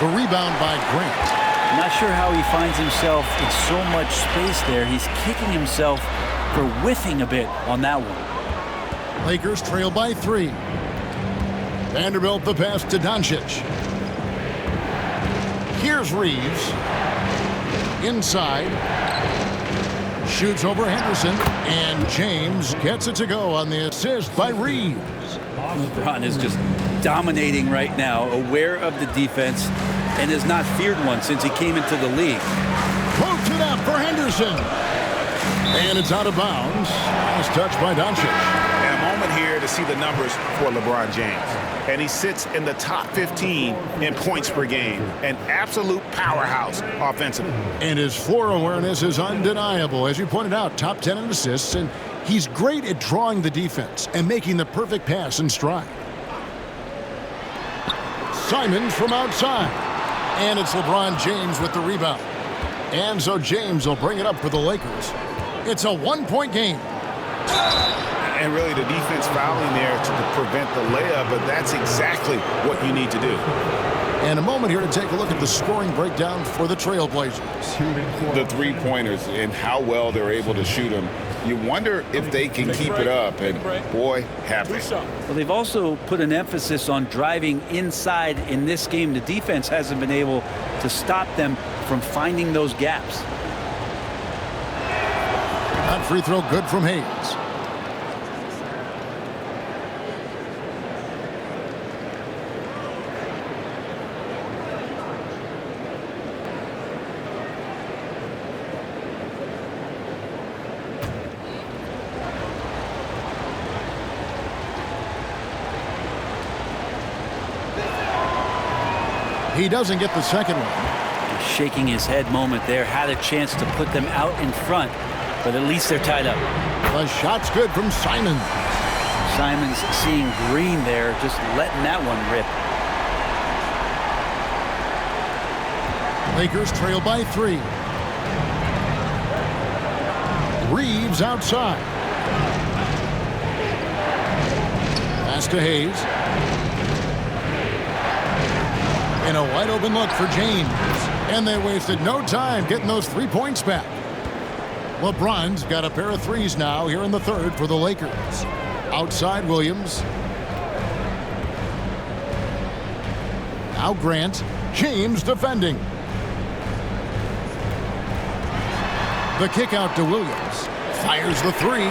The rebound by Grant. Not sure how he finds himself in so much space there. He's kicking himself for whiffing a bit on that one. Lakers trail by 3. Vanderbilt the pass to Doncic. Here's Reeves. Inside. Shoots over Henderson. And James gets it to go on the assist by Reeves. LeBron is just dominating right now, aware of the defense, and has not feared one since he came into the league. Pokes it up for Henderson. And it's out of bounds. Nice touch by Doncic. And a moment here to see the numbers for LeBron James. And he sits in the top 15 in points per game. An absolute powerhouse offensively. And his floor awareness is undeniable. As you pointed out, top 10 in assists, and he's great at drawing the defense and making the perfect pass in stride. Simons from outside. And it's LeBron James with the rebound. And so James will bring it up for the Lakers. It's a 1-point game. And really the defense fouling there to prevent the layup, but that's exactly what you need to do. And a moment here to take a look at the scoring breakdown for the Trailblazers. The three-pointers and how well they're able to shoot them. You wonder if they can keep it up, and boy, happy. Well, they've also put an emphasis on driving inside in this game. The defense hasn't been able to stop them from finding those gaps. That free throw good from Hayes. He doesn't get the second one. Shaking his head moment there. Had a chance to put them out in front, but at least they're tied up. The shot's good from Simons. Simons seeing green there, just letting that one rip. Lakers trail by 3. Reeves outside. Pass to Hayes. And a wide open look for James. And they wasted no time getting those 3 points back. LeBron's got a pair of threes now here in the third for the Lakers. Outside Williams. Now Grant. James defending. The kick out to Williams. Fires the 3.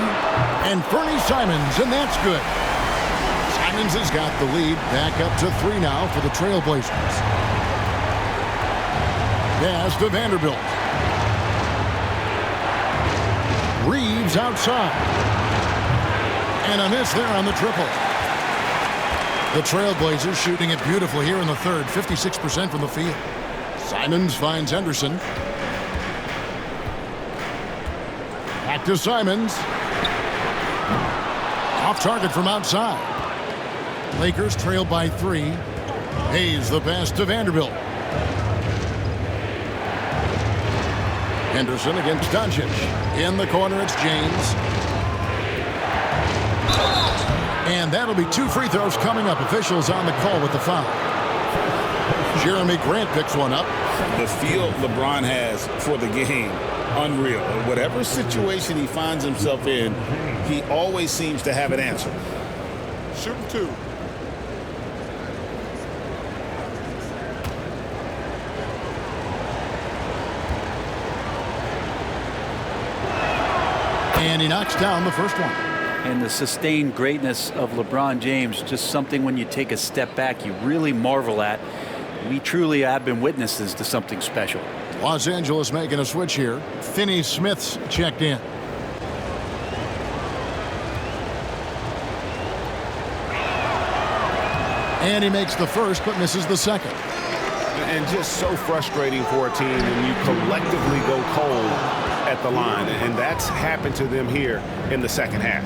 And Fernie Simons, and that's good. Simons has got the lead back up to 3 now for the Trailblazers. Pass to Vanderbilt. Reeves outside. And a miss there on the triple. The Trailblazers shooting it beautifully here in the third, 56% from the field. Simons finds Henderson. Back to Simons. Off target from outside. Lakers trail by 3. Hayes the pass to Vanderbilt. Henderson against Doncic. In the corner, it's James. And that'll be 2 free throws coming up. Officials on the call with the foul. Jeremy Grant picks one up. The feel LeBron has for the game, unreal. Whatever situation he finds himself in, he always seems to have an answer. Shooting 2. And he knocks down the first one. And the sustained greatness of LeBron James, just something when you take a step back, you really marvel at. We truly have been witnesses to something special. Los Angeles making a switch here. Finney Smith's checked in. And he makes the first, but misses the second. And just so frustrating for a team when you collectively go cold at the line. And that's happened to them here in the second half.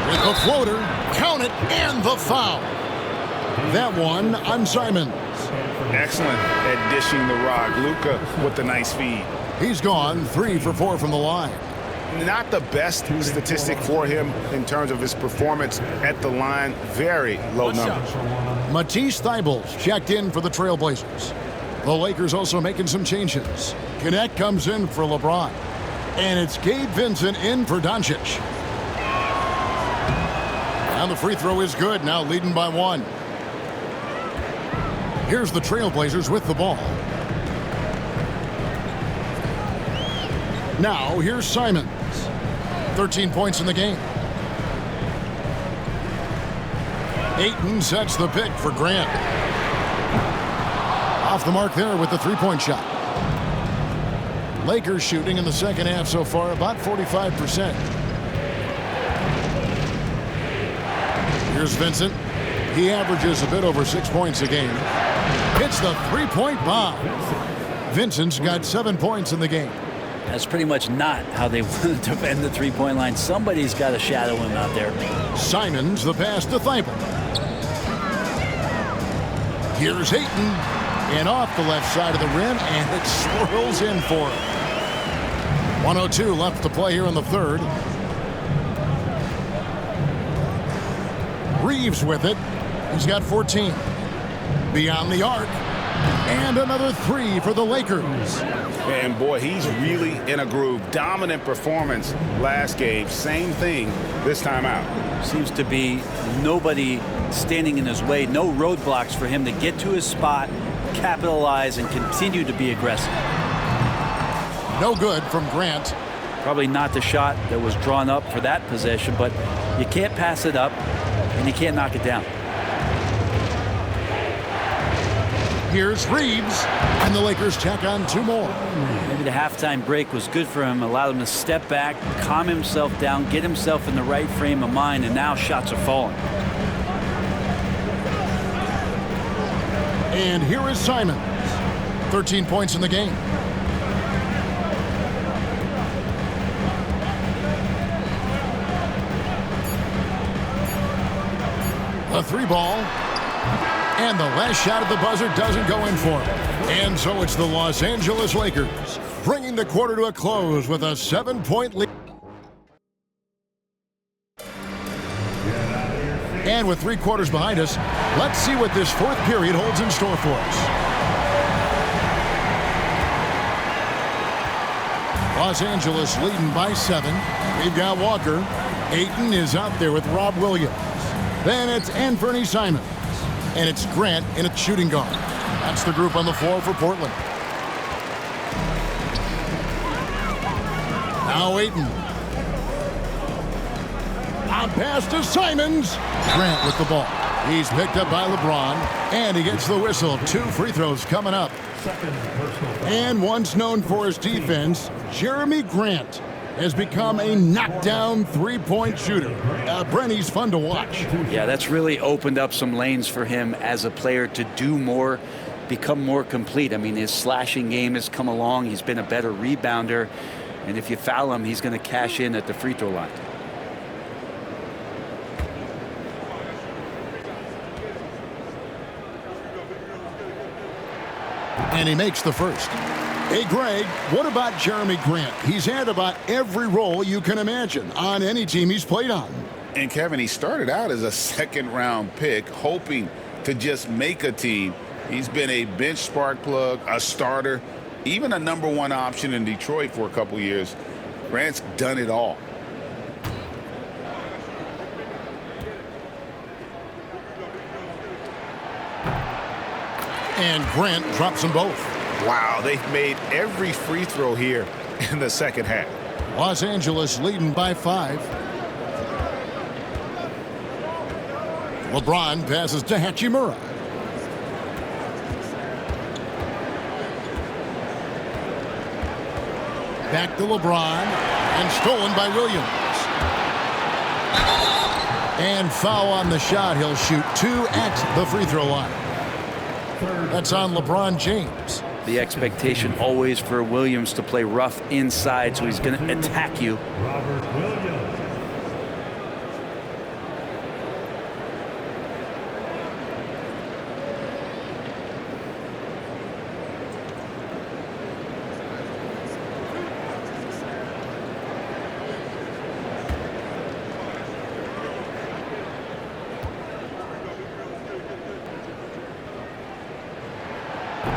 With the floater, count it, and the foul. That one on Simons. Excellent at dishing the rock. Luka with the nice feed. He's gone 3 for 4 from the line. Not the best statistic for him in terms of his performance at the line. Very low numbers. Matisse Thybulle's checked in for the Trailblazers. The Lakers also making some changes. Connect comes in for LeBron. And it's Gabe Vincent in for Doncic. And the free throw is good, now leading by 1. Here's the Trailblazers with the ball. Now here's Simons. 13 points in the game. Ayton sets the pick for Grant. Off the mark there with the three-point shot. Lakers shooting in the second half so far about 45%. Here's Vincent. He averages a bit over 6 points a game. Hits the three-point bomb. Vincent's got 7 points in the game. That's pretty much not how they want to defend the three-point line. Somebody's got to shadow him out there. Simons the pass to Thibault. Here's Ayton. And off the left side of the rim, and it swirls in for him. 1:02 left to play here in the third. Reeves with it. He's got 14. Beyond the arc. And another 3 for the Lakers. And boy, he's really in a groove. Dominant performance last game. Same thing this time out. Seems to be nobody standing in his way. No roadblocks for him to get to his spot, capitalize, and continue to be aggressive. No good from Grant. Probably not the shot that was drawn up for that possession, but you can't pass it up, and you can't knock it down. Here's Reeves, and the Lakers tack on 2 more. Maybe the halftime break was good for him, allowed him to step back, calm himself down, get himself in the right frame of mind, and now shots are falling. And here is Simons. 13 points in the game. A 3-ball. And the last shot at the buzzer doesn't go in for him. And so it's the Los Angeles Lakers bringing the quarter to a close with a 7-point lead. And with 3 quarters behind us, let's see what this fourth period holds in store for us. Los Angeles leading by 7. We've got Walker. Ayton is out there with Rob Williams. Then it's Anthony Simons. And it's Grant in a shooting guard. That's the group on the floor for Portland. Now Ayton. On pass to Simons. Grant with the ball. He's picked up by LeBron. And he gets the whistle. 2 free throws coming up. And once known for his defense, Jeremy Grant has become a knockdown three-point shooter. Brent, he's fun to watch. Yeah, that's really opened up some lanes for him as a player to do more, become more complete. I mean, his slashing game has come along. He's been a better rebounder. And if you foul him, he's going to cash in at the free throw line. And he makes the first. Hey, Greg, what about Jeremy Grant? He's had about every role you can imagine on any team he's played on. And Kevin, he started out as a second-round pick, hoping to just make a team. He's been a bench spark plug, a starter, even a #1 option in Detroit for a couple years. Grant's done it all. And Grant drops them both. Wow, they've made every free throw here in the second half. Los Angeles leading by 5. LeBron passes to Hachimura. Back to LeBron, and stolen by Williams. And foul on the shot. He'll shoot 2 at the free throw line. That's on LeBron James. The expectation always for Williams to play rough inside, so he's going to attack you. Robert Williams.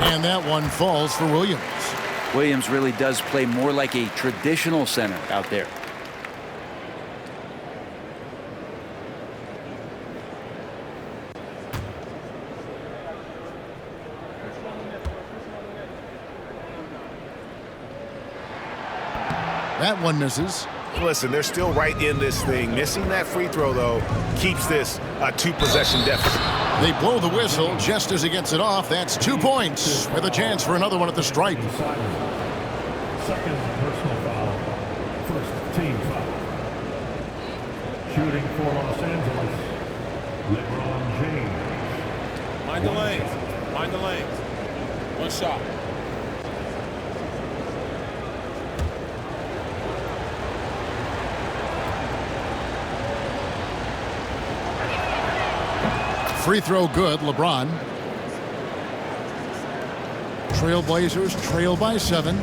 And that one falls for Williams. Williams really does play more like a traditional center out there. That one misses. Listen, they're still right in this thing. Missing that free throw, though, keeps this a 2-possession deficit. They blow the whistle just as he gets it off. That's 2 points with a chance for another one at the stripe. Second personal foul. First team foul. Shooting for Los Angeles, LeBron James. Mind the lanes. Mind the lanes. One shot. Free throw good, LeBron. Trailblazers trail by 7.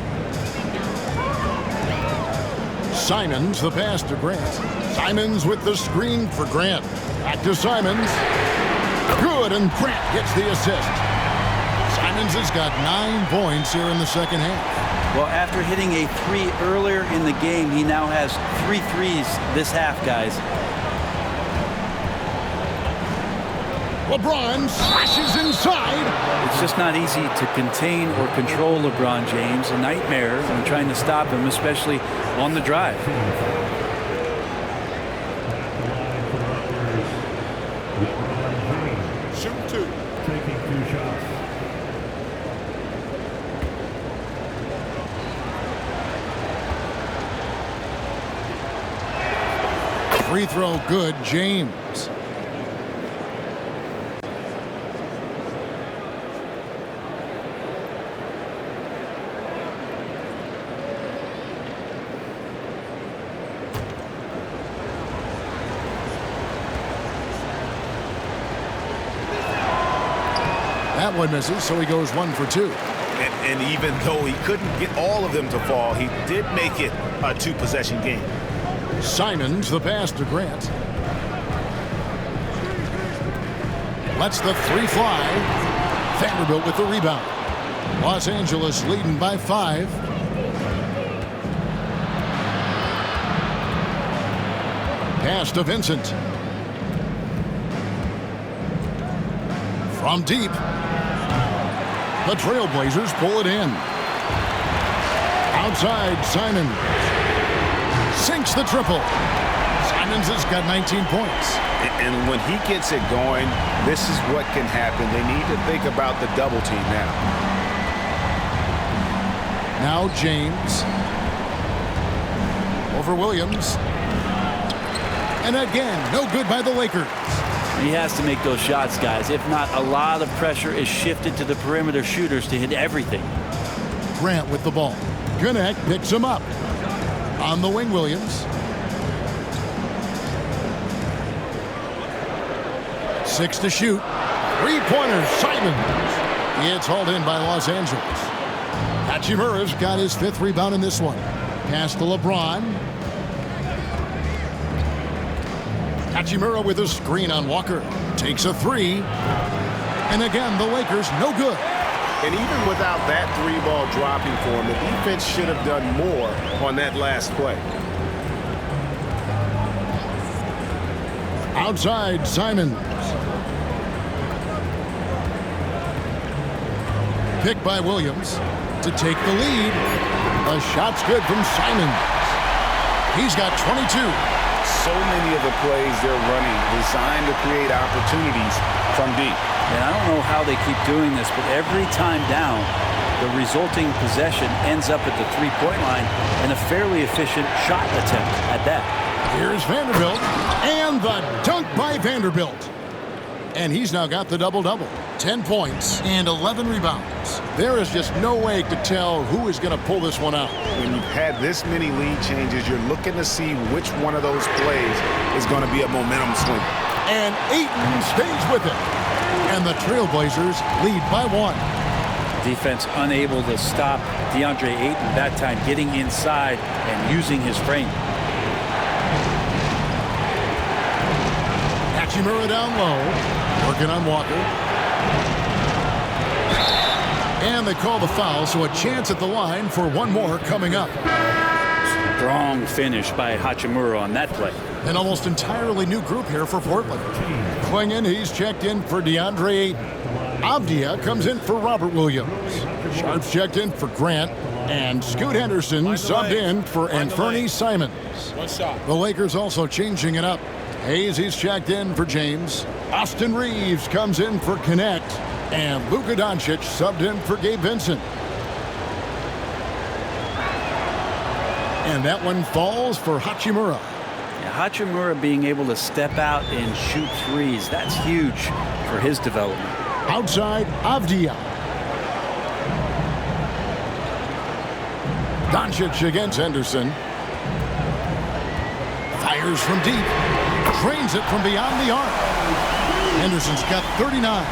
Simons the pass to Grant. Simons with the screen for Grant. Back to Simons. Good, and Grant gets the assist. Simons has got 9 points here in the second half. Well, after hitting a 3 earlier in the game, he now has 3 threes this half, guys. LeBron slashes inside. It's just not easy to contain or control LeBron James. A nightmare when trying to stop him, especially on the drive. Shoot 2. Taking 2 shots. Free throw good, James. That one misses, so he goes 1 for 2. And even though he couldn't get all of them to fall, he did make it a 2-possession game. Simons the pass to Grant. Lets the 3 fly. Vanderbilt with the rebound. Los Angeles leading by 5. Pass to Vincent. From deep. The Trailblazers pull it in. Outside, Simon. Sinks the triple. Simons has got 19 points. And when he gets it going, this is what can happen. They need to think about the double team now. Now James. Over Williams. And again, no good by the Lakers. He has to make those shots, guys. If not, a lot of pressure is shifted to the perimeter shooters to hit everything. Grant with the ball. Gannett picks him up. On the wing, Williams. 6 to shoot. 3-pointers, Simons. It's hauled in by Los Angeles. Hachimura's got his 5th rebound in this one. Pass to LeBron. Hachimura with a screen on Walker. Takes a 3. And again, the Lakers no good. And even without that 3-ball dropping for him, the defense should have done more on that last play. Outside, Simons. Picked by Williams to take the lead. A shot's good from Simons. He's got 22. So many of the plays they're running designed to create opportunities from deep. And I don't know how they keep doing this, but every time down, the resulting possession ends up at the three-point line and a fairly efficient shot attempt at that. Here's Vanderbilt, and the dunk by Vanderbilt. And he's now got the double-double. 10 points and 11 rebounds. There is just no way to tell who is going to pull this one out. When you've had this many lead changes, you're looking to see which one of those plays is going to be a momentum swing. And Ayton stays with it. And the Trailblazers lead by 1. Defense unable to stop DeAndre Ayton that time, getting inside and using his frame. Hachimura down low, working on Walker. And they call the foul, so a chance at the line for one more coming up. Strong finish by Hachimura on that play. An almost entirely new group here for Portland. Klingon, he's checked in for DeAndre Ayton. Avdia comes in for Robert Williams. Sharp's checked in for Grant. And Scoot Henderson subbed in for Anthony Simons. One shot. The Lakers also changing it up. Hayes, he's checked in for James. Austin Reeves comes in for Connect. And Luka Doncic subbed in for Gabe Vincent. And that one falls for Hachimura. Yeah, Hachimura being able to step out and shoot threes, that's huge for his development. Outside, Avdia. Doncic against Henderson. Fires from deep. Drains it from beyond the arc. Henderson's got 39.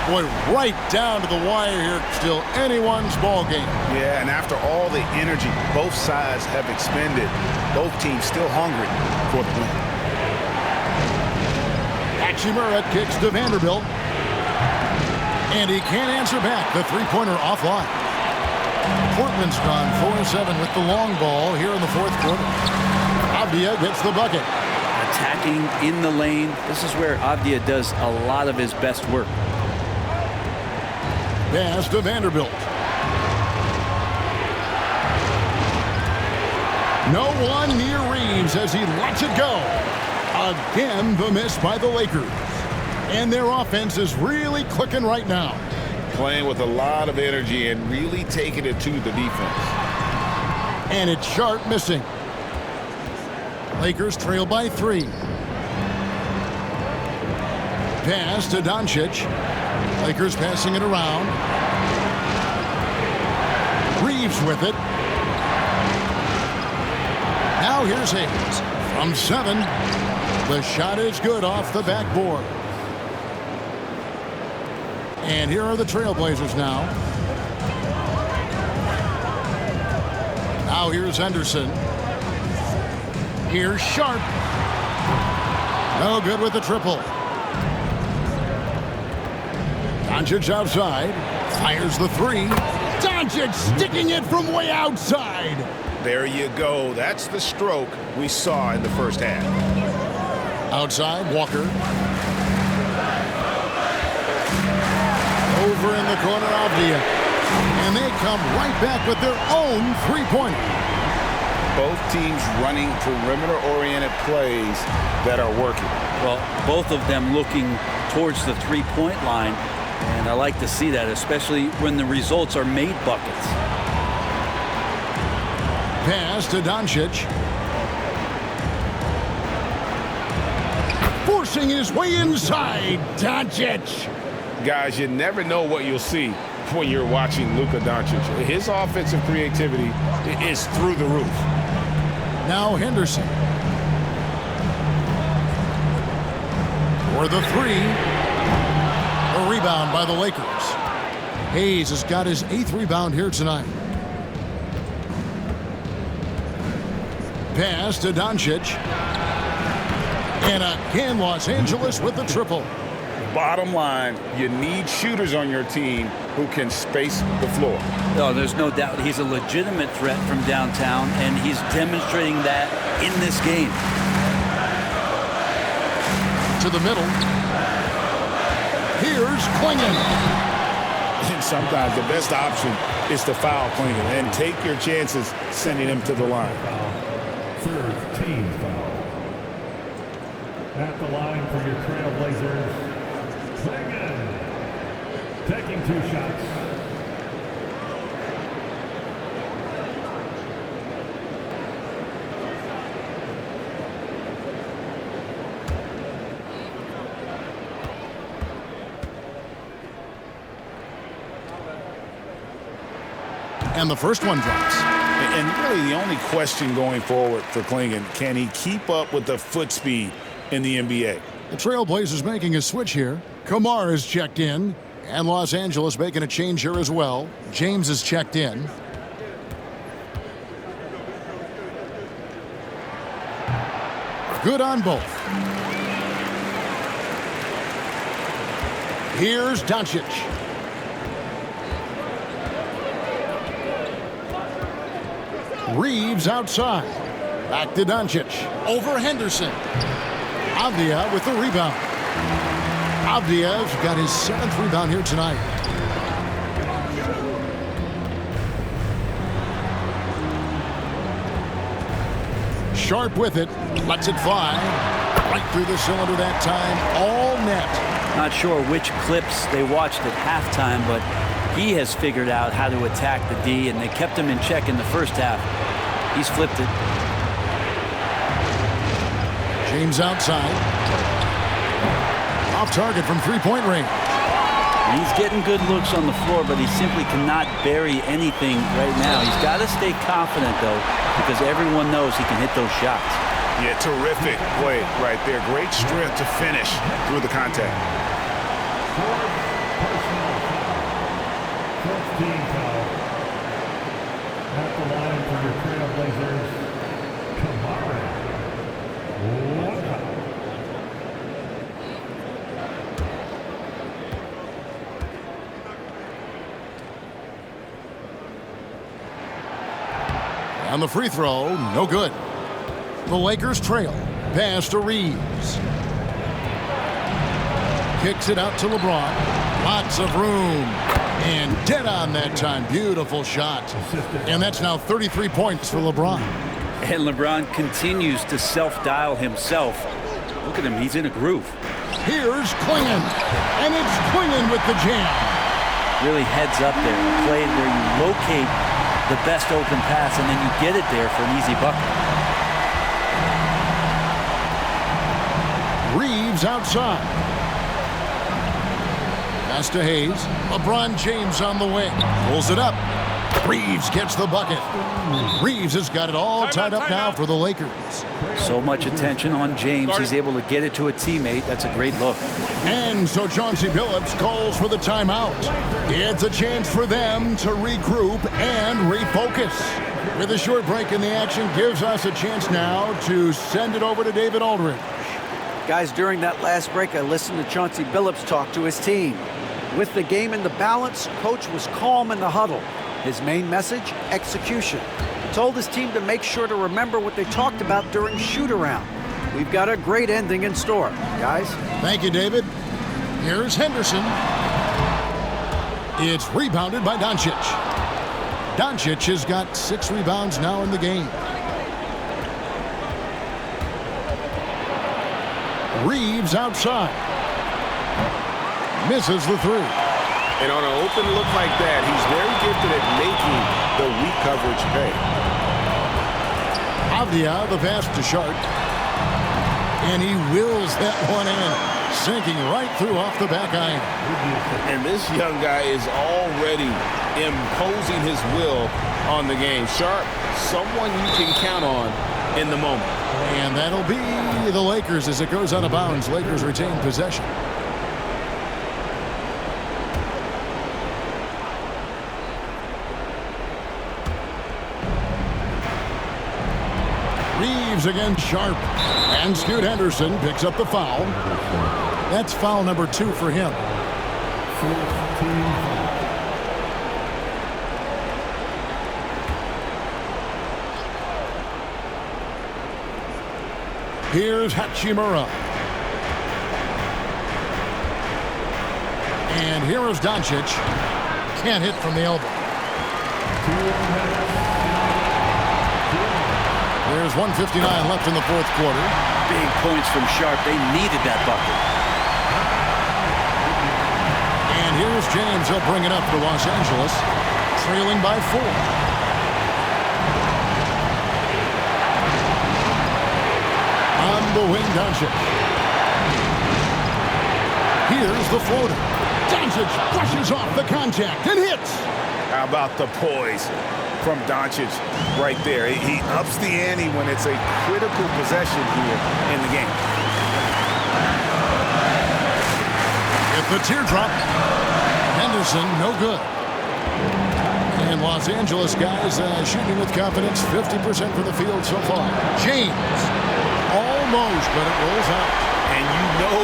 Boy, right down to the wire here. Still anyone's ball game. Yeah, and after all the energy both sides have expended, both teams still hungry for the win. Hachimura kicks to Vanderbilt. And he can't answer back. The three-pointer offline. Portland's gone 4-7 with the long ball here in the fourth quarter. Avdia gets the bucket. Attacking in the lane. This is where Avdia does a lot of his best work. Pass to Vanderbilt. No one near Reeves as he lets it go. Again, the miss by the Lakers. And their offense is really clicking right now. Playing with a lot of energy and really taking it to the defense. And it's Sharp missing. Lakers trail by 3. Pass to Doncic. Lakers passing it around. Reeves with it. Now here's Hayes. From 7. The shot is good off the backboard. And here are the Trailblazers now. Now here's Henderson. Here's Sharp. No good with the triple. Doncic outside. Fires the 3. Doncic sticking it from way outside. There you go. That's the stroke we saw in the first half. Outside, Walker. Over in the corner, Avdia. And they come right back with their own three-pointer. Both teams running perimeter-oriented plays that are working. Well, both of them looking towards the three-point line. And I like to see that, especially when the results are made buckets. Pass to Doncic. Forcing his way inside. Doncic. Guys, you never know what you'll see when you're watching Luka Doncic. His offensive creativity is through the roof. Now Henderson. For the 3. A rebound by the Lakers. Hayes has got his 8th rebound here tonight. Pass to Doncic. And again, Los Angeles with the triple. Bottom line, you need shooters on your team who can space the floor. No, there's no doubt he's a legitimate threat from downtown, and he's demonstrating that in this game. To the middle. Here's Klingon. And sometimes the best option is to foul Klingon and take your chances sending him to the line. Third team foul. At the line for your Trailblazers, Clingan, taking 2 shots. And the first one drops. And really the only question going forward for Clingan, can he keep up with the foot speed in the NBA? The Trailblazers making a switch here. Kamar is checked in. And Los Angeles making a change here as well. James is checked in. Good on both. Here's Doncic. Reeves outside. Back to Doncic. Over Henderson. Avdia with the rebound. Avdia's got his 7th rebound here tonight. Sharp with it. Lets it fly. Right through the cylinder that time. All net. Not sure which clips they watched at halftime, but he has figured out how to attack the D, and they kept him in check in the first half. He's flipped it. James outside. Off target from three-point range. He's getting good looks on the floor, but he simply cannot bury anything right now. He's got to stay confident, though, because everyone knows he can hit those shots. Yeah, terrific play right there. Great strength to finish through the contact. 4th team foul. At the line for your Trailblazers, Kamara. 1 foul. On the free throw, no good. The Lakers trail. Pass to Reeves. Kicks it out to LeBron. Lots of room. And dead on that time. Beautiful shot. And that's now 33 points for LeBron. And LeBron continues to self-dial himself. Look at him. He's in a groove. Here's Clingan. And it's Clingan with the jam. Really heads up there. A play where you locate the best open pass and then you get it there for an easy bucket. Reeves outside. Pass to Hayes. LeBron James on the wing. Pulls it up. Reeves gets the bucket. Reeves has got it all tied up now for the Lakers. So much attention on James. He's able to get it to a teammate. That's a great look. And so Chauncey Billups calls for the timeout. It's a chance for them to regroup and refocus. With a short break in the action, gives us a chance now to send it over to David Aldridge. Guys, during that last break, I listened to Chauncey Billups talk to his team. With the game in the balance, Coach was calm in the huddle. His main message, execution. He told his team to make sure to remember what they talked about during shoot-around. We've got a great ending in store, guys. Thank you, David. Here's Henderson. It's rebounded by Doncic. Doncic has got 6 rebounds now in the game. Reeves outside. Misses the 3. And on an open look like that, he's very gifted at making the weak coverage pay. Avdia, the pass to Sharp. And he wills that one in, sinking right through off the back iron. And this young guy is already imposing his will on the game. Sharp, someone you can count on in the moment. And that'll be the Lakers as it goes out of bounds. Lakers retain possession. Reeves against Sharp. And Scoot Henderson picks up the foul. That's foul number 2 for him. 4th team foul. Here's Hachimura. And here is Doncic. Can't hit from the elbow. There's 1:59 left in the 4th quarter. Big points from Sharp. They needed that bucket. And here's James. He'll bring it up for Los Angeles, trailing by 4. On the wing, Doncic. Here's the floater. Doncic brushes off the contact and hits. How about the poise from Doncic right there? He ups the ante when it's a critical possession here in the game. At the teardrop, Henderson, no good. And Los Angeles guys shooting with confidence, 50% from the field so far. James, almost, but it rolls out. And you know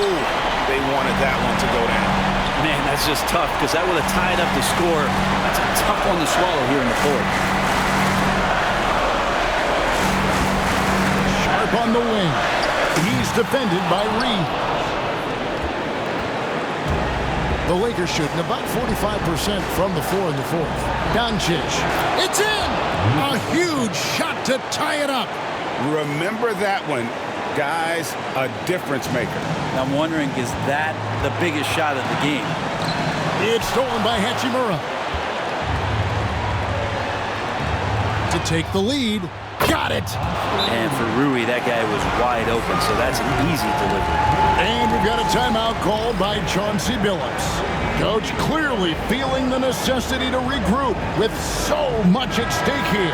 they wanted that one to go down. Man, that's just tough because that would have tied up the score. That's a tough one to swallow here in the fourth. Sharp on the wing. He's defended by Reed. The Lakers shooting about 45% from the floor in the fourth. Doncic. It's in! A huge shot to tie it up. Remember that one. Guys, a difference maker. I'm wondering, is that the biggest shot of the game? It's stolen by Hachimura. To take the lead. Got it! And for Rui, that guy was wide open, so that's an easy delivery. And we've got a timeout called by Chauncey Billups. Coach clearly feeling the necessity to regroup with so much at stake here.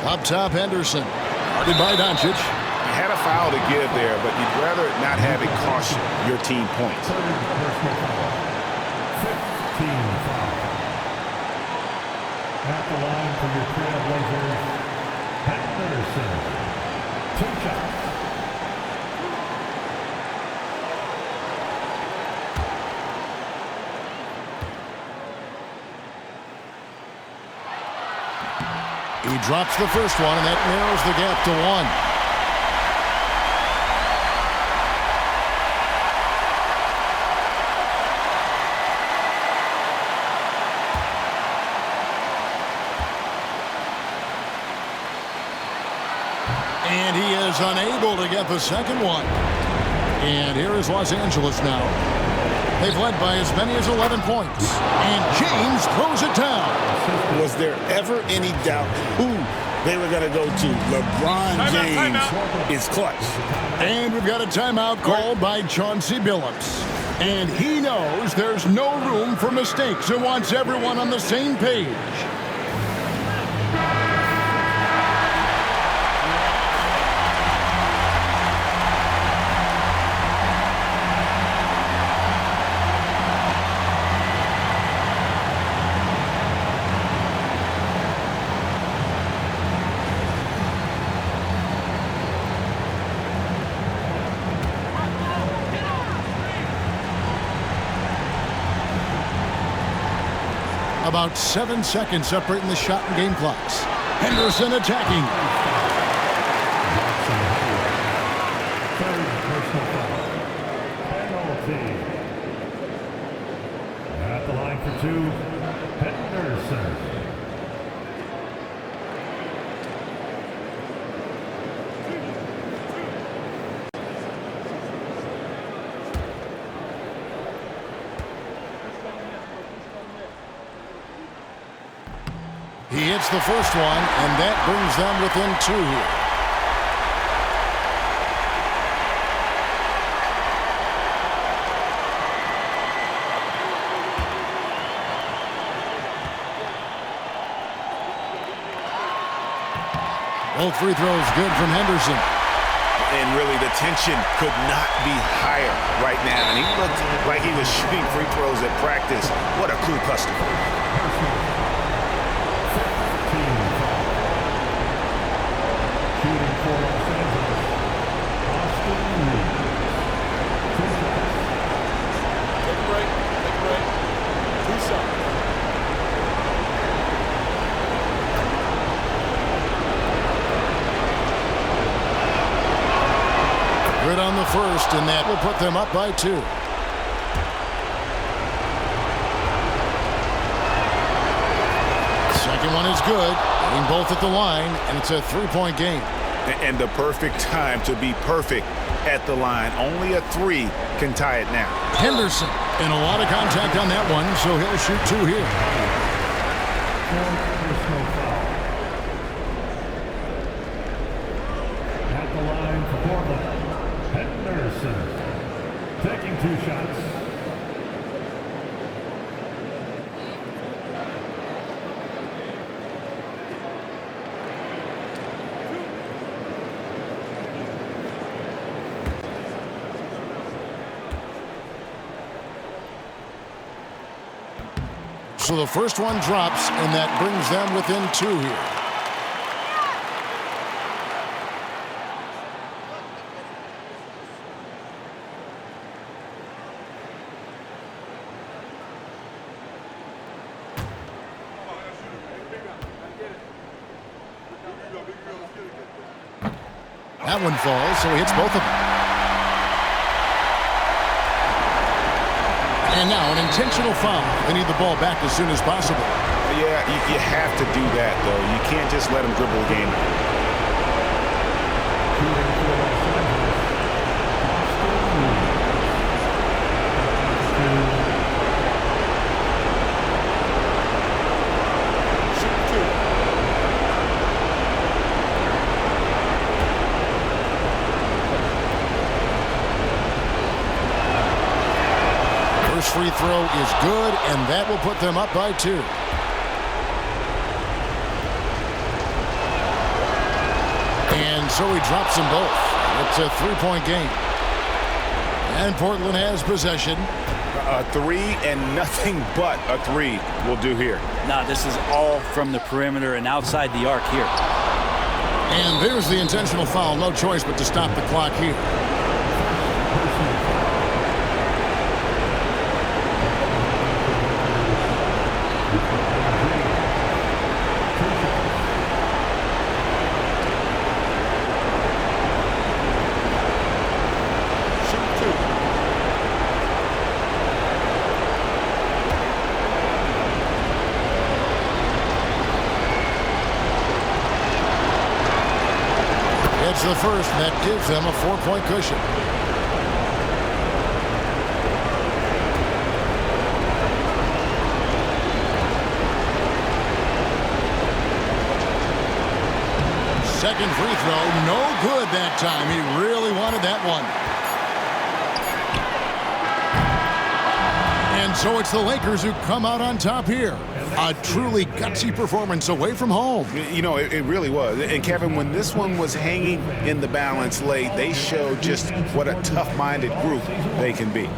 Up top, Henderson. Guarded by Doncic. You had a foul to give there, but you'd rather not have it cost your team points. 15 foul. At the line for your Trailblazers, Henderson. 2 shots. He drops the first one, and that narrows the gap to 1. And he is unable to get the second one. And here is Los Angeles now. They've led by as many as 11 points. And James throws it down. Was there ever any doubt who they were going to go to? LeBron James is clutch. And we've got a timeout called by Chauncey Billups. And he knows there's no room for mistakes and wants everyone on the same page. About 7 seconds separating the shot and game clocks. Henderson attacking. Third personal foul. Penalty. At the line for 2, Henderson. He hits the first one, and that brings them within 2 here. Both free throws good from Henderson. And really, the tension could not be higher right now. And he looked like he was shooting free throws at practice. What a cool customer. Shooting for Los Angeles, Austin Reed. Good on the first, and that will put them up by 2. Second one is good. Getting both at the line, and it's a 3-point game. And the perfect time to be perfect at the line. Only a 3 can tie it now. Henderson, and a lot of contact on that one, so he'll shoot 2 here. Personal foul. At the line for Portland, Henderson taking 2 shots. So the first one drops, and that brings them within 2 here. That one falls, so he hits both of them. And now an intentional foul. They need the ball back as soon as possible. Yeah, you have to do that, though. You can't just let them dribble the game. First free throw is good, and that will put them up by 2. And so he drops them both. It's a 3-point game. And Portland has possession. A 3 and nothing but a 3 will do here. Now, this is all from the perimeter and outside the arc here. And there's the intentional foul. No choice but to stop the clock here. It's the first, and that gives them a 4-point cushion. Second free throw, no good that time. He really wanted that one. And so it's the Lakers who come out on top here. A truly gutsy performance away from home. You know, it really was. And Kevin, when this one was hanging in the balance late, they showed just what a tough-minded group they can be.